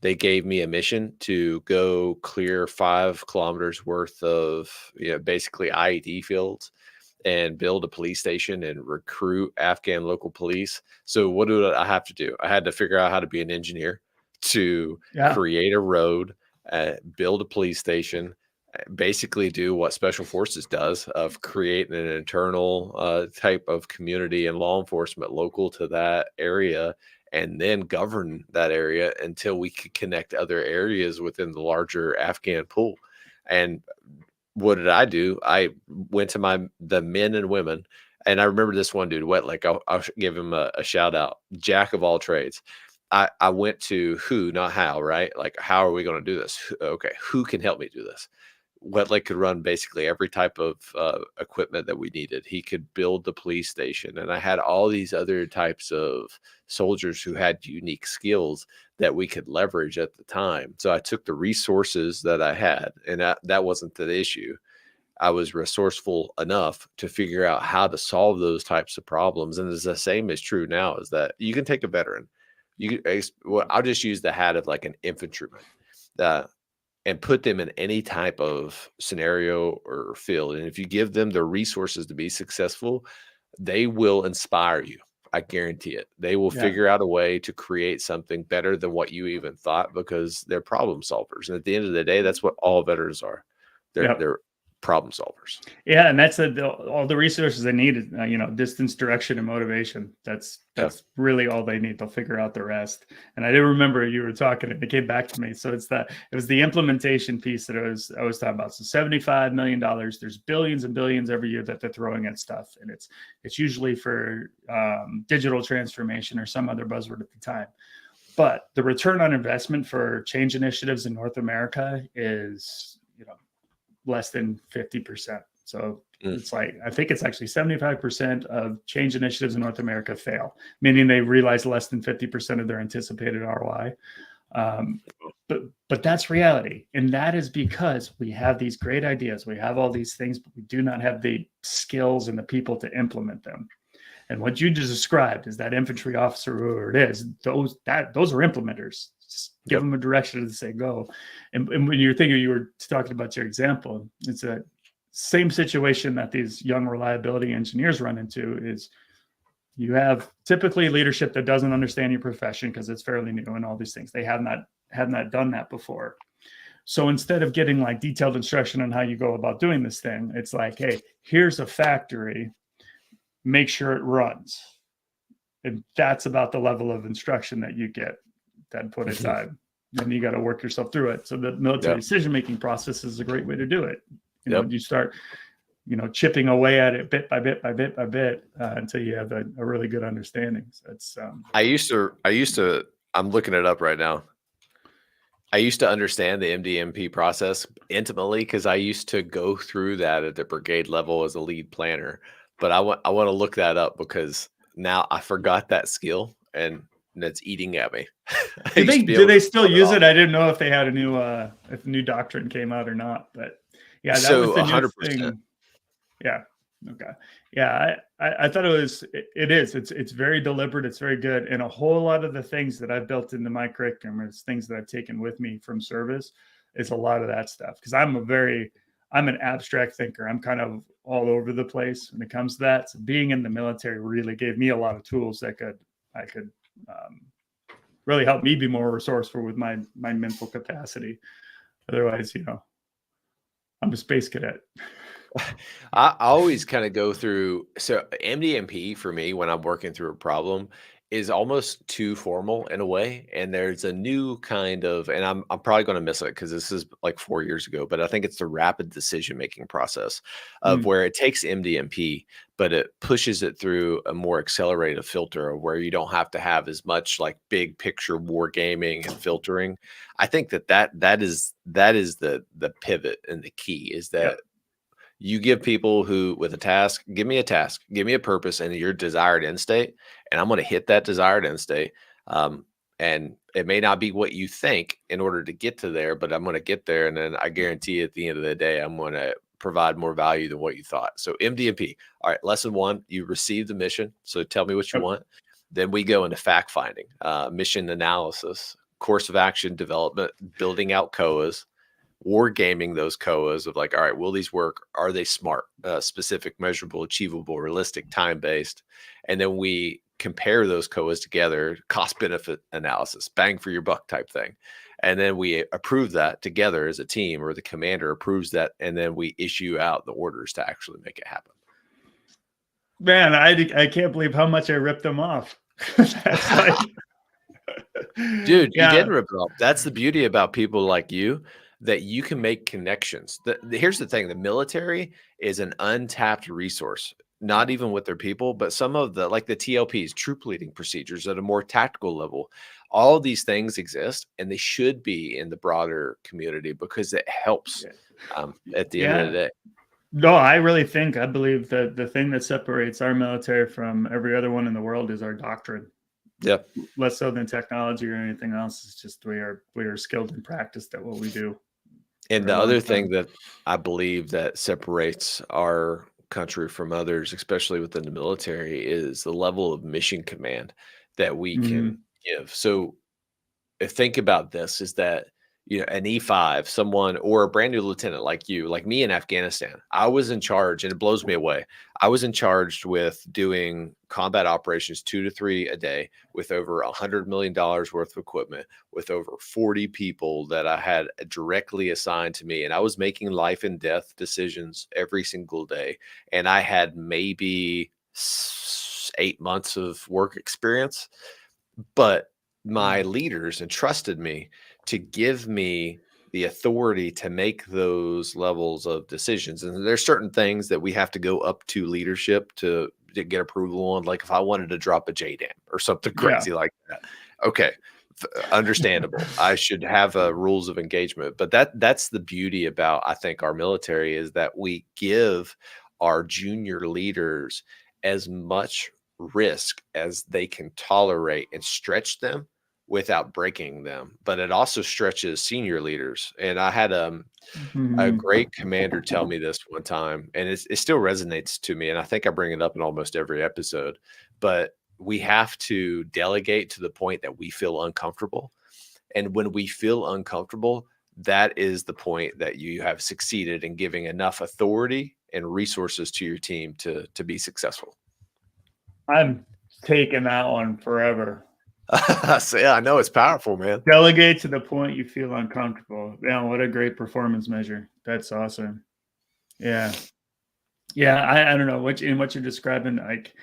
They gave me a mission to go clear 5 kilometers worth of, basically IED fields, and build a police station and recruit Afghan local police. So what do I have to do? I had to figure out how to be an engineer to Yeah. create a road, build a police station, basically do what Special Forces does of creating an internal type of community and law enforcement local to that area, and then govern that area until we could connect other areas within the larger Afghan pool. And what did I do? I went to the men and women, and I remember this one dude, Wetlick. I'll give him a shout out, jack of all trades. I went to who, not how, right? Like, how are we going to do this? Okay, who can help me do this? Wetlick could run basically every type of equipment that we needed. He could build the police station. And I had all these other types of soldiers who had unique skills that we could leverage at the time. So I took the resources that I had, and that wasn't the issue. I was resourceful enough to figure out how to solve those types of problems. And it's the same is true now, is that you can take a veteran. Well, I'll just use the hat of like an infantryman. And put them in any type of scenario or field. And if you give them the resources to be successful, they will inspire you. I guarantee it. They will figure out a way to create something better than what you even thought, because they're problem solvers. And at the end of the day, that's what all veterans are. They're problem solvers. Yeah, and that's all the resources they need is, distance, direction, and motivation. That's really all they need. They'll figure out the rest. And I did remember you were talking, and it came back to me. So it was the implementation piece that I was talking about. So $75 million. There's billions and billions every year that they're throwing at stuff, and it's usually for digital transformation or some other buzzword at the time. But the return on investment for change initiatives in North America is less than 50%. So it's like, I think it's actually 75% of change initiatives in North America fail, meaning they realize less than 50% of their anticipated ROI. But that's reality. And that is because we have these great ideas. We have all these things, but we do not have the skills and the people to implement them. And what you just described is that infantry officer, whoever it is, those are implementers. Just give them a direction to say go. And when you're thinking, you were talking about your example, it's a same situation that these young reliability engineers run into. Is you have typically leadership that doesn't understand your profession because it's fairly new and all these things. They have not done that before. So instead of getting like detailed instruction on how you go about doing this thing, it's like, hey, here's a factory, make sure it runs. And that's about the level of instruction that you get that put aside. And you got to work yourself through it. So the military decision-making process is a great way to do it. You start, chipping away at it bit by bit by bit by bit until you have a really good understanding. So it's, I used to, I'm looking it up right now. I used to understand the MDMP process intimately because I used to go through that at the brigade level as a lead planner. But I want to look that up because now I forgot that skill and that's eating at me. Do they still use it? I didn't know if they had if a new doctrine came out or not, but yeah, that was the new 100%. Thing. Yeah. Okay. Yeah. I thought it's very deliberate. It's very good. And a whole lot of the things that I've built into my curriculum is things that I've taken with me from service is a lot of that stuff. Cause I'm an abstract thinker. I'm kind of all over the place when it comes to that. So being in the military really gave me a lot of tools that I could really help me be more resourceful with my mental capacity. Otherwise, I'm a space cadet. I always kind of go through. So MDMP for me, when I'm working through a problem, is almost too formal in a way. And there's a new kind of, and I'm probably going to miss it because this is like 4 years ago, but I think it's the rapid decision-making process of where it takes MDMP, but it pushes it through a more accelerated filter of where you don't have to have as much like big picture war gaming and filtering. I think that is the pivot and the key is that you give people who with a task, give me a purpose and your desired end state, and I'm going to hit that desired end state. And it may not be what you think in order to get to there, but I'm going to get there. And then I guarantee at the end of the day, I'm going to provide more value than what you thought. So MDMP. All right. Lesson 1, you receive the mission. So tell me what you want. Then we go into fact finding, mission analysis, course of action development, building out COAs, war gaming those COAs of like, all right, will these work? Are they smart, specific, measurable, achievable, realistic, time-based? And then we compare those COAs together, cost benefit analysis, bang for your buck type thing. And then we approve that together as a team, or the commander approves that. And then we issue out the orders to actually make it happen. Man, I can't believe how much I ripped them off. That's like, dude, yeah. You did rip it off. That's the beauty about people like you, that you can make connections. Here's the thing. The military is an untapped resource, not even with their people, but some of the, like the TLPs, troop leading procedures at a more tactical level. All of these things exist, and they should be in the broader community because it helps at the end of the day. No, I believe that the thing that separates our military from every other one in the world is our doctrine. Yeah. Less so than technology or anything else. It's just we are skilled and practiced at what we do. And the other thing that I believe that separates our country from others, especially within the military, is the level of mission command that we can give. So think about this, is that, an E5, someone, or a brand new lieutenant like you, like me in Afghanistan, I was in charge, and it blows me away. I was in charge with doing combat operations 2 to 3 a day with over $100 million worth of equipment, with over 40 people that I had directly assigned to me. And I was making life and death decisions every single day. And I had maybe 8 months of work experience, but my leaders entrusted me to give me the authority to make those levels of decisions. And there's certain things that we have to go up to leadership to get approval on. Like if I wanted to drop a JDAM or something crazy like that. Okay. Understandable. I should have rules of engagement, but that's the beauty about, I think, our military, is that we give our junior leaders as much risk as they can tolerate and stretch them without breaking them. But it also stretches senior leaders. And I had a great commander tell me this one time, and it still resonates to me. And I think I bring it up in almost every episode, but we have to delegate to the point that we feel uncomfortable. And when we feel uncomfortable, that is the point that you have succeeded in giving enough authority and resources to your team to be successful. I'm taking that one forever. So, yeah, I know it's powerful, man. Delegate to the point you feel uncomfortable. Yeah, what a great performance measure. That's awesome. Yeah. I don't know what you're describing. Like,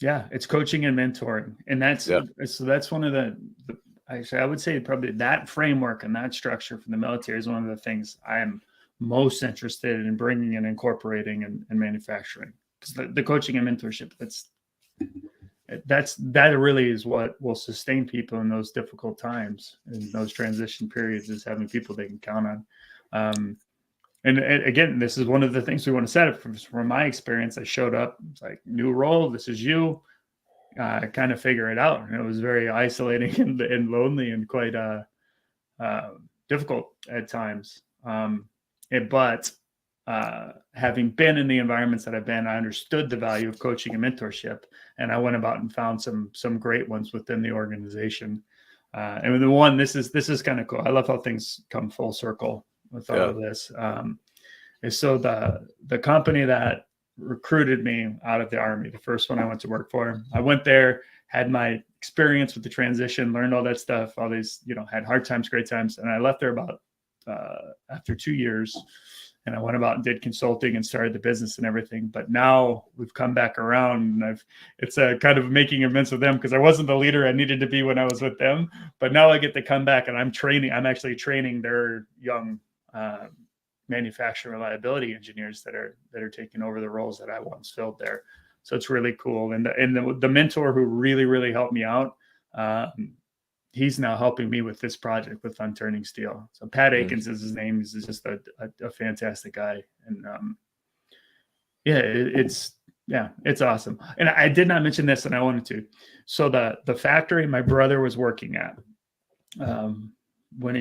it's coaching and mentoring, and that's one of the actually, I would say probably that framework and that structure for the military is one of the things I am most interested in bringing and incorporating and manufacturing. Because the coaching and mentorship, that really is what will sustain people in those difficult times, in those transition periods, is having people they can count on. And again, this is one of the things we want to set up. From my experience, I showed up, it's like, new role, this is you. Kind of figure it out. And it was very isolating and lonely and quite difficult at times. But having been in the environments that I've been, I understood the value of coaching and mentorship, and I went about and found some great ones within the organization. And the one, this is kind of cool. I love how things come full circle with all of this. Is so the company that recruited me out of the Army, the first one I went to work for, I went there, had my experience with the transition, learned all that stuff, all these, had hard times, great times. And I left there about after 2 years. And I went about and did consulting and started the business and everything. But now we've come back around, and it's a kind of making amends with them, because I wasn't the leader I needed to be when I was with them. But now I get to come back, and I'm actually training their young manufacturing reliability engineers that are taking over the roles that I once filled there. So it's really cool. And the mentor who really, really helped me out, he's now helping me with this project with Unturning Steel. So Pat Akins is his name. He's just a fantastic guy. And it's awesome. And I did not mention this, and I wanted to. So the factory my brother was working at when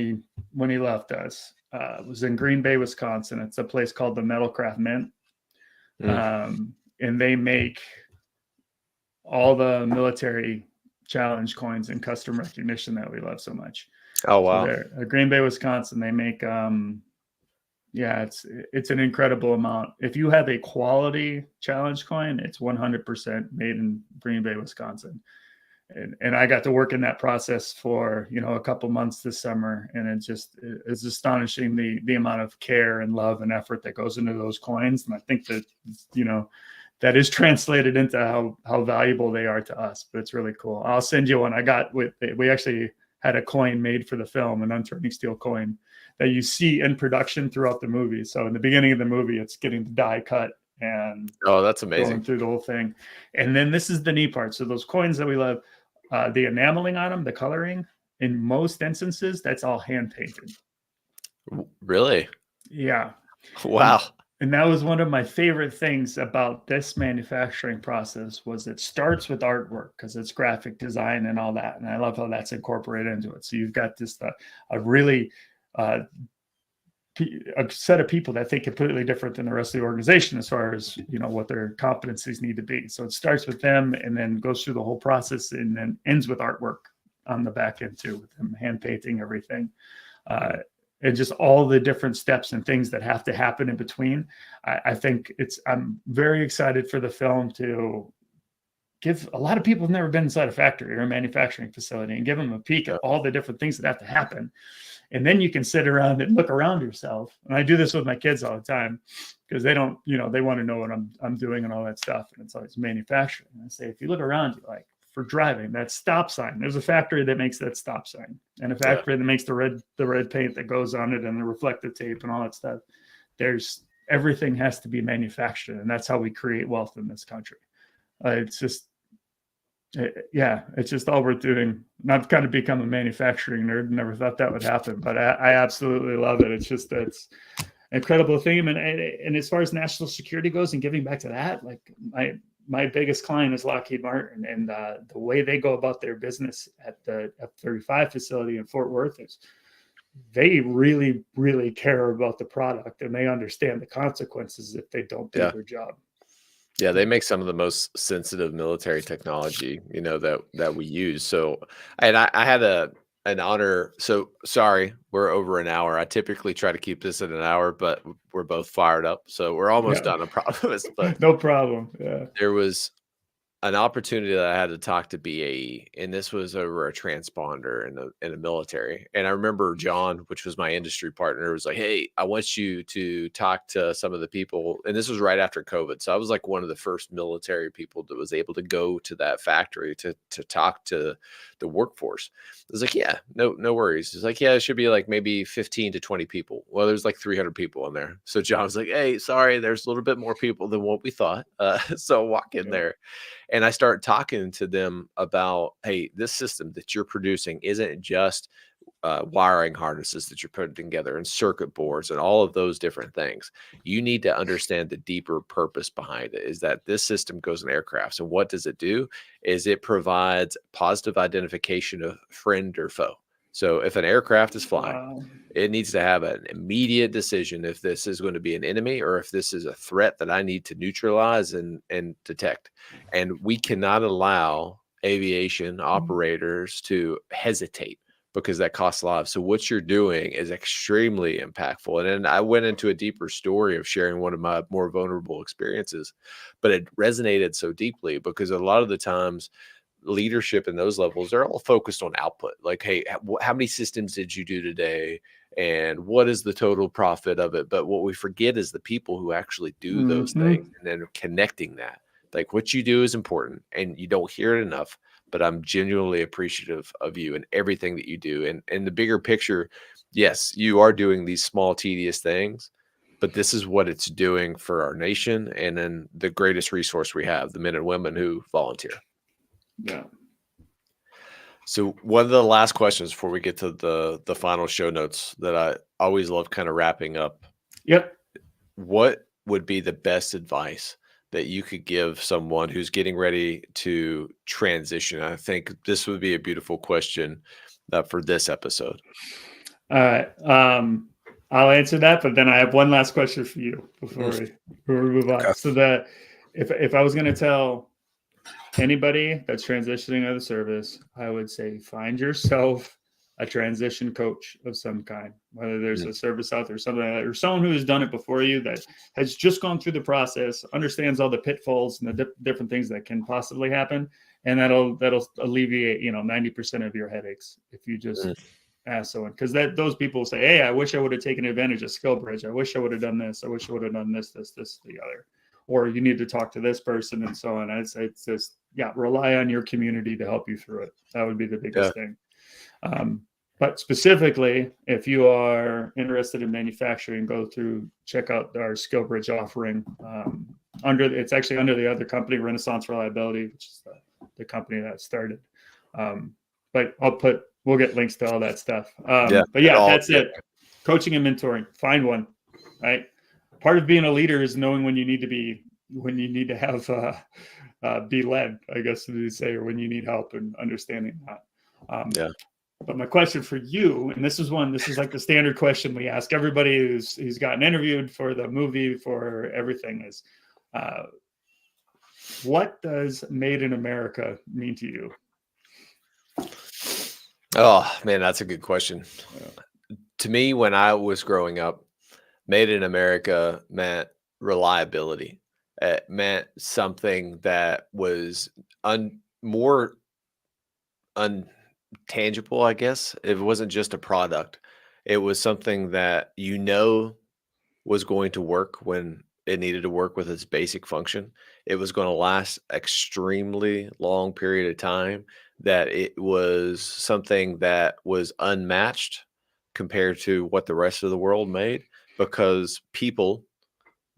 he left us was in Green Bay, Wisconsin. It's a place called the Metalcraft Mint. And they make all the military challenge coins and custom recognition that we love so much. Oh, wow. So Green Bay, Wisconsin, they make Yeah, it's an incredible amount. If you have a quality challenge coin, it's 100% made in Green Bay, Wisconsin. And I got to work in that process for, a couple months this summer. And it's astonishing the amount of care and love and effort that goes into those coins. And I think that, that is translated into how valuable they are to us, but it's really cool. I'll send you one. We actually had a coin made for the film, an Unturning Steel coin that you see in production throughout the movie. So in the beginning of the movie, it's getting the die cut and that's amazing, going through the whole thing. And then this is the neat part. So those coins that we love, the enameling on them, the coloring, in most instances, that's all hand painted. Really? Yeah. Wow. And that was one of my favorite things about this manufacturing process was it starts with artwork because it's graphic design and all that. And I love how that's incorporated into it. So you've got this a really a set of people that think completely different than the rest of the organization as far as, what their competencies need to be. So it starts with them and then goes through the whole process and then ends with artwork on the back end too, with them hand painting everything. And just all the different steps and things that have to happen in between. I think I'm very excited for the film to give a lot of people who've never been inside a factory or a manufacturing facility and give them a peek at all the different things that have to happen. And then you can sit around and look around yourself. And I do this with my kids all the time because they don't, they want to know what I'm doing and all that stuff. And it's always manufacturing. And I say, if you look around, you're like, for driving, that stop sign, there's a factory that makes that stop sign and a factory that makes the red paint that goes on it and the reflective tape and all that stuff. Everything has to be manufactured. And that's how we create wealth in this country. It's just all worth doing. And I've kind of become a manufacturing nerd. Never thought that would happen, but I absolutely love it. It's an incredible thing. And as far as national security goes and giving back to that, like my biggest client is Lockheed Martin, and the way they go about their business at the F-35 facility in Fort Worth is they really, really care about the product, and they understand the consequences if they don't do their job. Yeah, they make some of the most sensitive military technology, that we use. So, and I had an honor. So sorry, we're over an hour. I typically try to keep this at an hour, but we're both fired up. So we're almost done, I promise. But no problem. Yeah. There was an opportunity that I had to talk to BAE, and this was over a transponder in the military. And I remember John, which was my industry partner, was like, "Hey, I want you to talk to some of the people." And this was right after COVID, so I was like one of the first military people that was able to go to that factory to talk to the workforce. I was like, "Yeah, no worries." It's like, "Yeah, it should be like maybe 15 to 20 people." Well, there's like 300 people in there. So John was like, "Hey, sorry, there's a little bit more people than what we thought." So I walk in there. And I start talking to them about, hey, this system that you're producing isn't just wiring harnesses that you're putting together and circuit boards and all of those different things. You need to understand the deeper purpose behind it is that this system goes in aircraft. And what does it do is it provides positive identification of friend or foe. So if an aircraft is flying, it needs to have an immediate decision if this is going to be an enemy or if this is a threat that I need to neutralize and detect. And we cannot allow aviation operators to hesitate because that costs lives. So what you're doing is extremely impactful. And then I went into a deeper story of sharing one of my more vulnerable experiences, but it resonated so deeply because a lot of the times leadership in those levels, they're all focused on output. Like, hey, how many systems did you do today? And what is the total profit of it? But what we forget is the people who actually do those things and then connecting that. Like what you do is important and you don't hear it enough, but I'm genuinely appreciative of you and everything that you do. And in the bigger picture, yes, you are doing these small, tedious things, but this is what it's doing for our nation. And then the greatest resource we have, the men and women who volunteer. Yeah. So one of the last questions before we get to the final show notes that I always love kind of wrapping up. Yep. What would be the best advice that you could give someone who's getting ready to transition? I think this would be a beautiful question for this episode. All right. I'll answer that, but then I have one last question for you before we move on. Okay. So if I was going to tell anybody that's transitioning out of the service, I would say find yourself a transition coach of some kind, whether there's a service out there, something like that, or someone who has done it before you that has just gone through the process, understands all the pitfalls and the different things that can possibly happen. And that'll alleviate, 90% of your headaches if you just ask someone, because those people say, hey, I wish I would have taken advantage of SkillBridge. I wish I would have done this. I wish I would have done this, the other, or you need to talk to this person and so on. I'd say it's just, rely on your community to help you through it. That would be the biggest thing. But specifically, if you are interested in manufacturing, check out our SkillBridge offering. It's actually under the other company, Renaissance Reliability, which is the company that started. But we'll get links to all that stuff. But that's it. Coaching and mentoring. Find one, right? Part of being a leader is knowing when you need to have be led, I guess you say, or when you need help and understanding that. But my question for you, and this is like the standard question we ask everybody who's gotten interviewed for the movie, for everything, is what does Made in America mean to you? Oh, man, that's a good question. To me, when I was growing up, Made in America meant reliability. It meant something that was more untangible, I guess. It wasn't just a product. It was something that was going to work when it needed to work with its basic function. It was going to last extremely long period of time, that it was something that was unmatched compared to what the rest of the world made, because people,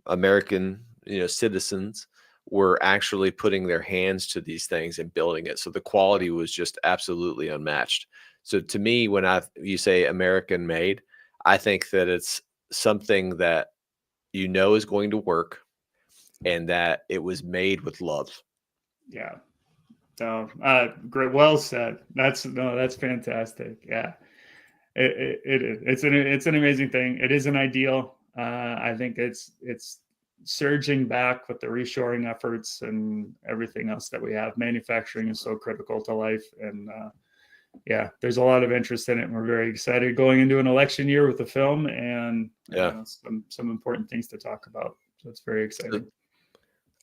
American, citizens, were actually putting their hands to these things and building it. So the quality was just absolutely unmatched. So to me, when you say American made, I think that it's something that is going to work, and that it was made with love. Yeah. So great. Well said. That's fantastic. Yeah. It's an amazing thing. It is an ideal. I think it's surging back with the reshoring efforts and everything else that we have. Manufacturing is so critical to life, and there's a lot of interest in it, and we're very excited going into an election year with the film, and some important things to talk about. So it's very exciting.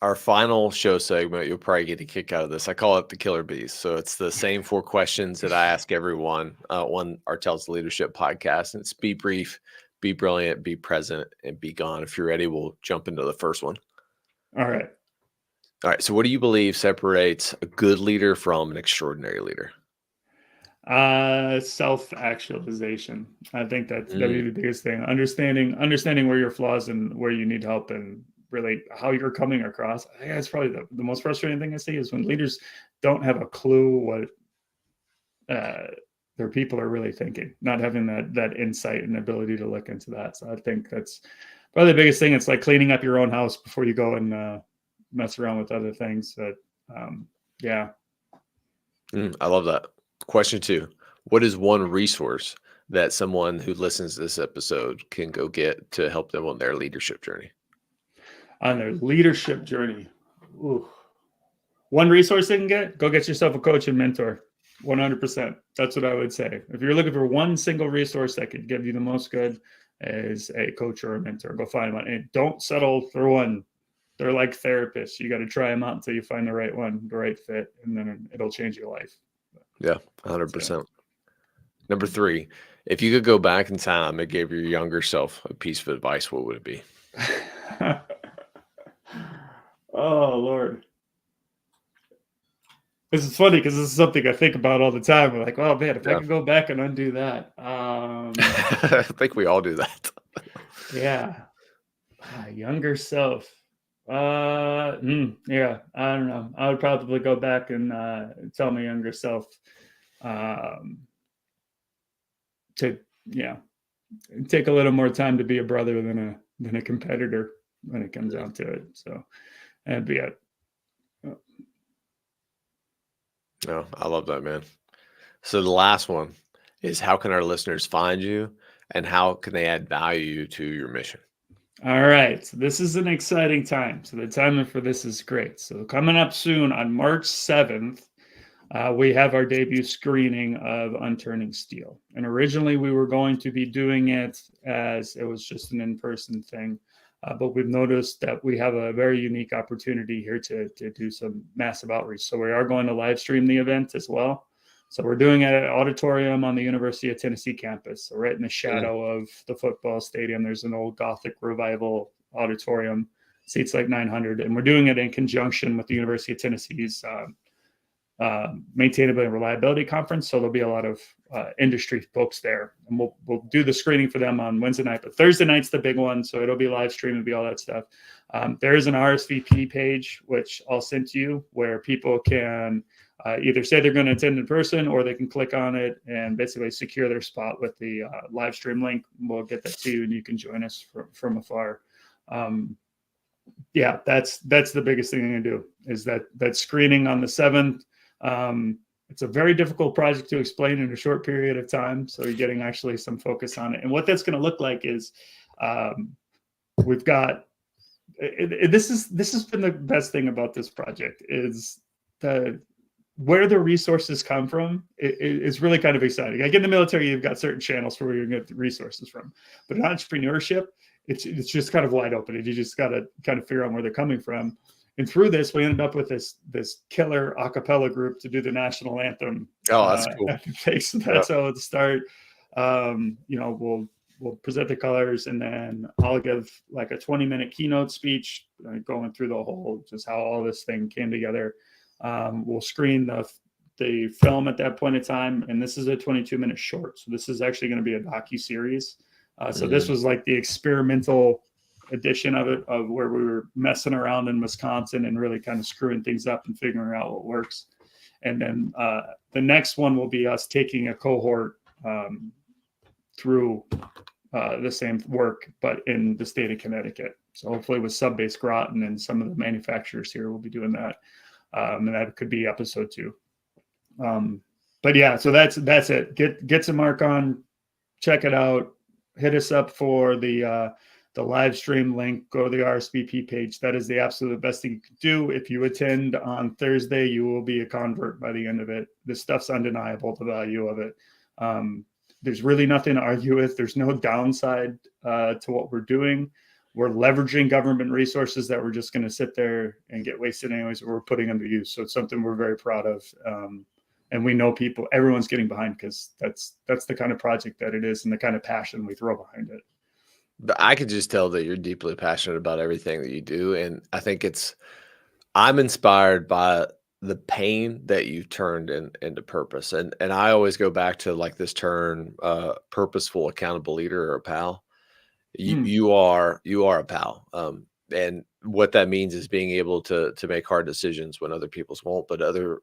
Our final show segment, you'll probably get a kick out of this. I call it the Killer Bees. So it's the same 4 questions that I ask everyone on our Tells Leadership podcast. And it's be brief, be brilliant, be present, and be gone. If you're ready, we'll jump into the first one. All right. So what do you believe separates a good leader from an extraordinary leader? Self-actualization. I think that'd be the biggest thing. Understanding where your flaws and where you need help, and really how you're coming across. I think that's probably the most frustrating thing I see, is when leaders don't have a clue what their people are really thinking, not having that insight and ability to look into that. So I think that's probably the biggest thing. It's like cleaning up your own house before you go and mess around with other things. But I love that. Question 2, what is one resource that someone who listens to this episode can go get to help them on their leadership journey? On their leadership journey. Ooh. One resource they can go get yourself a coach and mentor. 100%. That's what I would say. If you're looking for one single resource that could give you the most good, is a coach or a mentor. Go find one, and don't settle for one. They're like therapists. You got to try them out until you find the right one, the right fit, and then it'll change your life. Yeah, 100%. Number 3, if you could go back in time and give your younger self a piece of advice, what would it be? Oh, Lord. This is funny because this is something I think about all the time. I'm like, oh, man, if I could go back and undo that. I think we all do that. Younger self. I don't know. I would probably go back and tell my younger self to take a little more time to be a brother than a competitor when it comes down to it. So that'd be it. No, I love that, man. So the last one is, how can our listeners find you, and how can they add value to your mission? All right. So this is an exciting time. So the timing for this is great. So coming up soon on March 7th, we have our debut screening of Unturning Steel. And originally we were going to be doing it as it was just an in-person thing. But we've noticed that we have a very unique opportunity here to do some massive outreach. So we are going to live stream the event as well. So we're doing it at an auditorium on the University of Tennessee campus. So right in the shadow of the football stadium, there's an old Gothic Revival auditorium, seats like 900. And we're doing it in conjunction with the University of Tennessee's Maintainability and Reliability Conference. So there'll be a lot of industry folks there, and we'll do the screening for them on Wednesday night, but Thursday night's the big one. So it'll be live stream, it'll be all that stuff. There is an RSVP page, which I'll send to you, where people can either say they're going to attend in person, or they can click on it and basically secure their spot with the live stream link. We'll get that to you and you can join us from afar. Yeah, that's the biggest thing I'm going to do, is that screening on the 7th. It's a very difficult project to explain in a short period of time. So you're getting actually some focus on it. And what that's going to look like is we've got, this has been the best thing about this project, is where the resources come from is really kind of exciting. Like in the military, you've got certain channels for where you get the resources from, but in entrepreneurship, it's just kind of wide open. And you just got to kind of figure out where they're coming from. And through this, we ended up with this killer a cappella group to do the national anthem. Oh, that's cool. So that's how it started. We'll present the colors, and then I'll give like a 20-minute keynote speech going through the whole, just how all this thing came together. We'll screen the film at that point in time, and this is a 22-minute short. So this is actually going to be a docu-series. So this was like the experimental edition of it, of where we were messing around in Wisconsin and really kind of screwing things up and figuring out what works. And then the next one will be us taking a cohort through the same work, but in the state of Connecticut. So hopefully with Sub-Base Groton and some of the manufacturers here, we'll be doing that. And that could be episode 2. But yeah, so that's it. Get some mark on, check it out, hit us up for the live stream link, go to the RSVP page. That is the absolute best thing you can do. If you attend on Thursday, you will be a convert by the end of it. This stuff's undeniable, the value of it. There's really nothing to argue with. There's no downside to what we're doing. We're leveraging government resources that we're just going to sit there and get wasted anyways. We're putting them to use. So it's something we're very proud of. And we know everyone's getting behind, because that's the kind of project that it is and the kind of passion we throw behind it. But I could just tell that you're deeply passionate about everything that you do. And I think I'm inspired by the pain that you turned into purpose. And I always go back to like this term, purposeful, accountable leader, or a pal. You are a pal. And what that means is being able to make hard decisions when other people's won't, but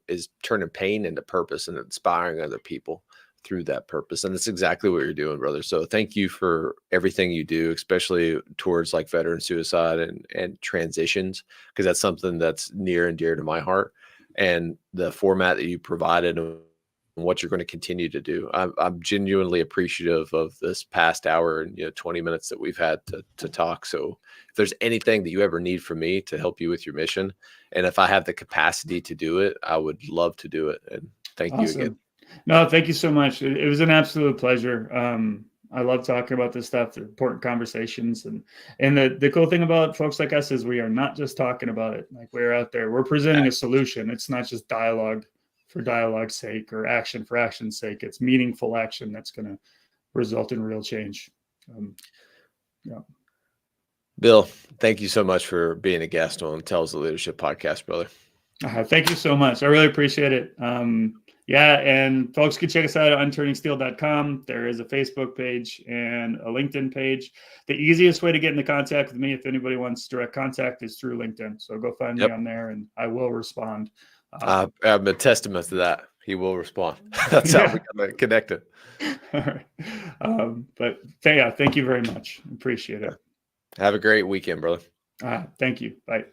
is turning pain into purpose and inspiring other people through that purpose. And that's exactly what you're doing, brother. So thank you for everything you do, especially towards like veteran suicide and transitions, because that's something that's near and dear to my heart. And the format that you provided and what you're going to continue to do. I'm genuinely appreciative of this past hour and 20 minutes that we've had to talk. So if there's anything that you ever need from me to help you with your mission, and if I have the capacity to do it, I would love to do it. And thank you again. No, thank you so much. It was an absolute pleasure. I love talking about this stuff, the important conversations. And the cool thing about folks like us is we are not just talking about it. Like, we're out there, we're presenting a solution. It's not just dialogue for dialogue's sake or action for action's sake. It's meaningful action that's going to result in real change. Yeah. Bill, thank you so much for being a guest on Tells the Leadership Podcast, brother. Thank you so much. I really appreciate it. Yeah, and folks can check us out at unturningsteel.com. There is a Facebook page and a LinkedIn page. The easiest way to get into contact with me, if anybody wants direct contact, is through LinkedIn. So go find me on there, and I will respond. I'm a testament to that. He will respond. That's how we got connected. All right. But yeah, thank you very much. Appreciate it. Have a great weekend, brother. Thank you. Bye.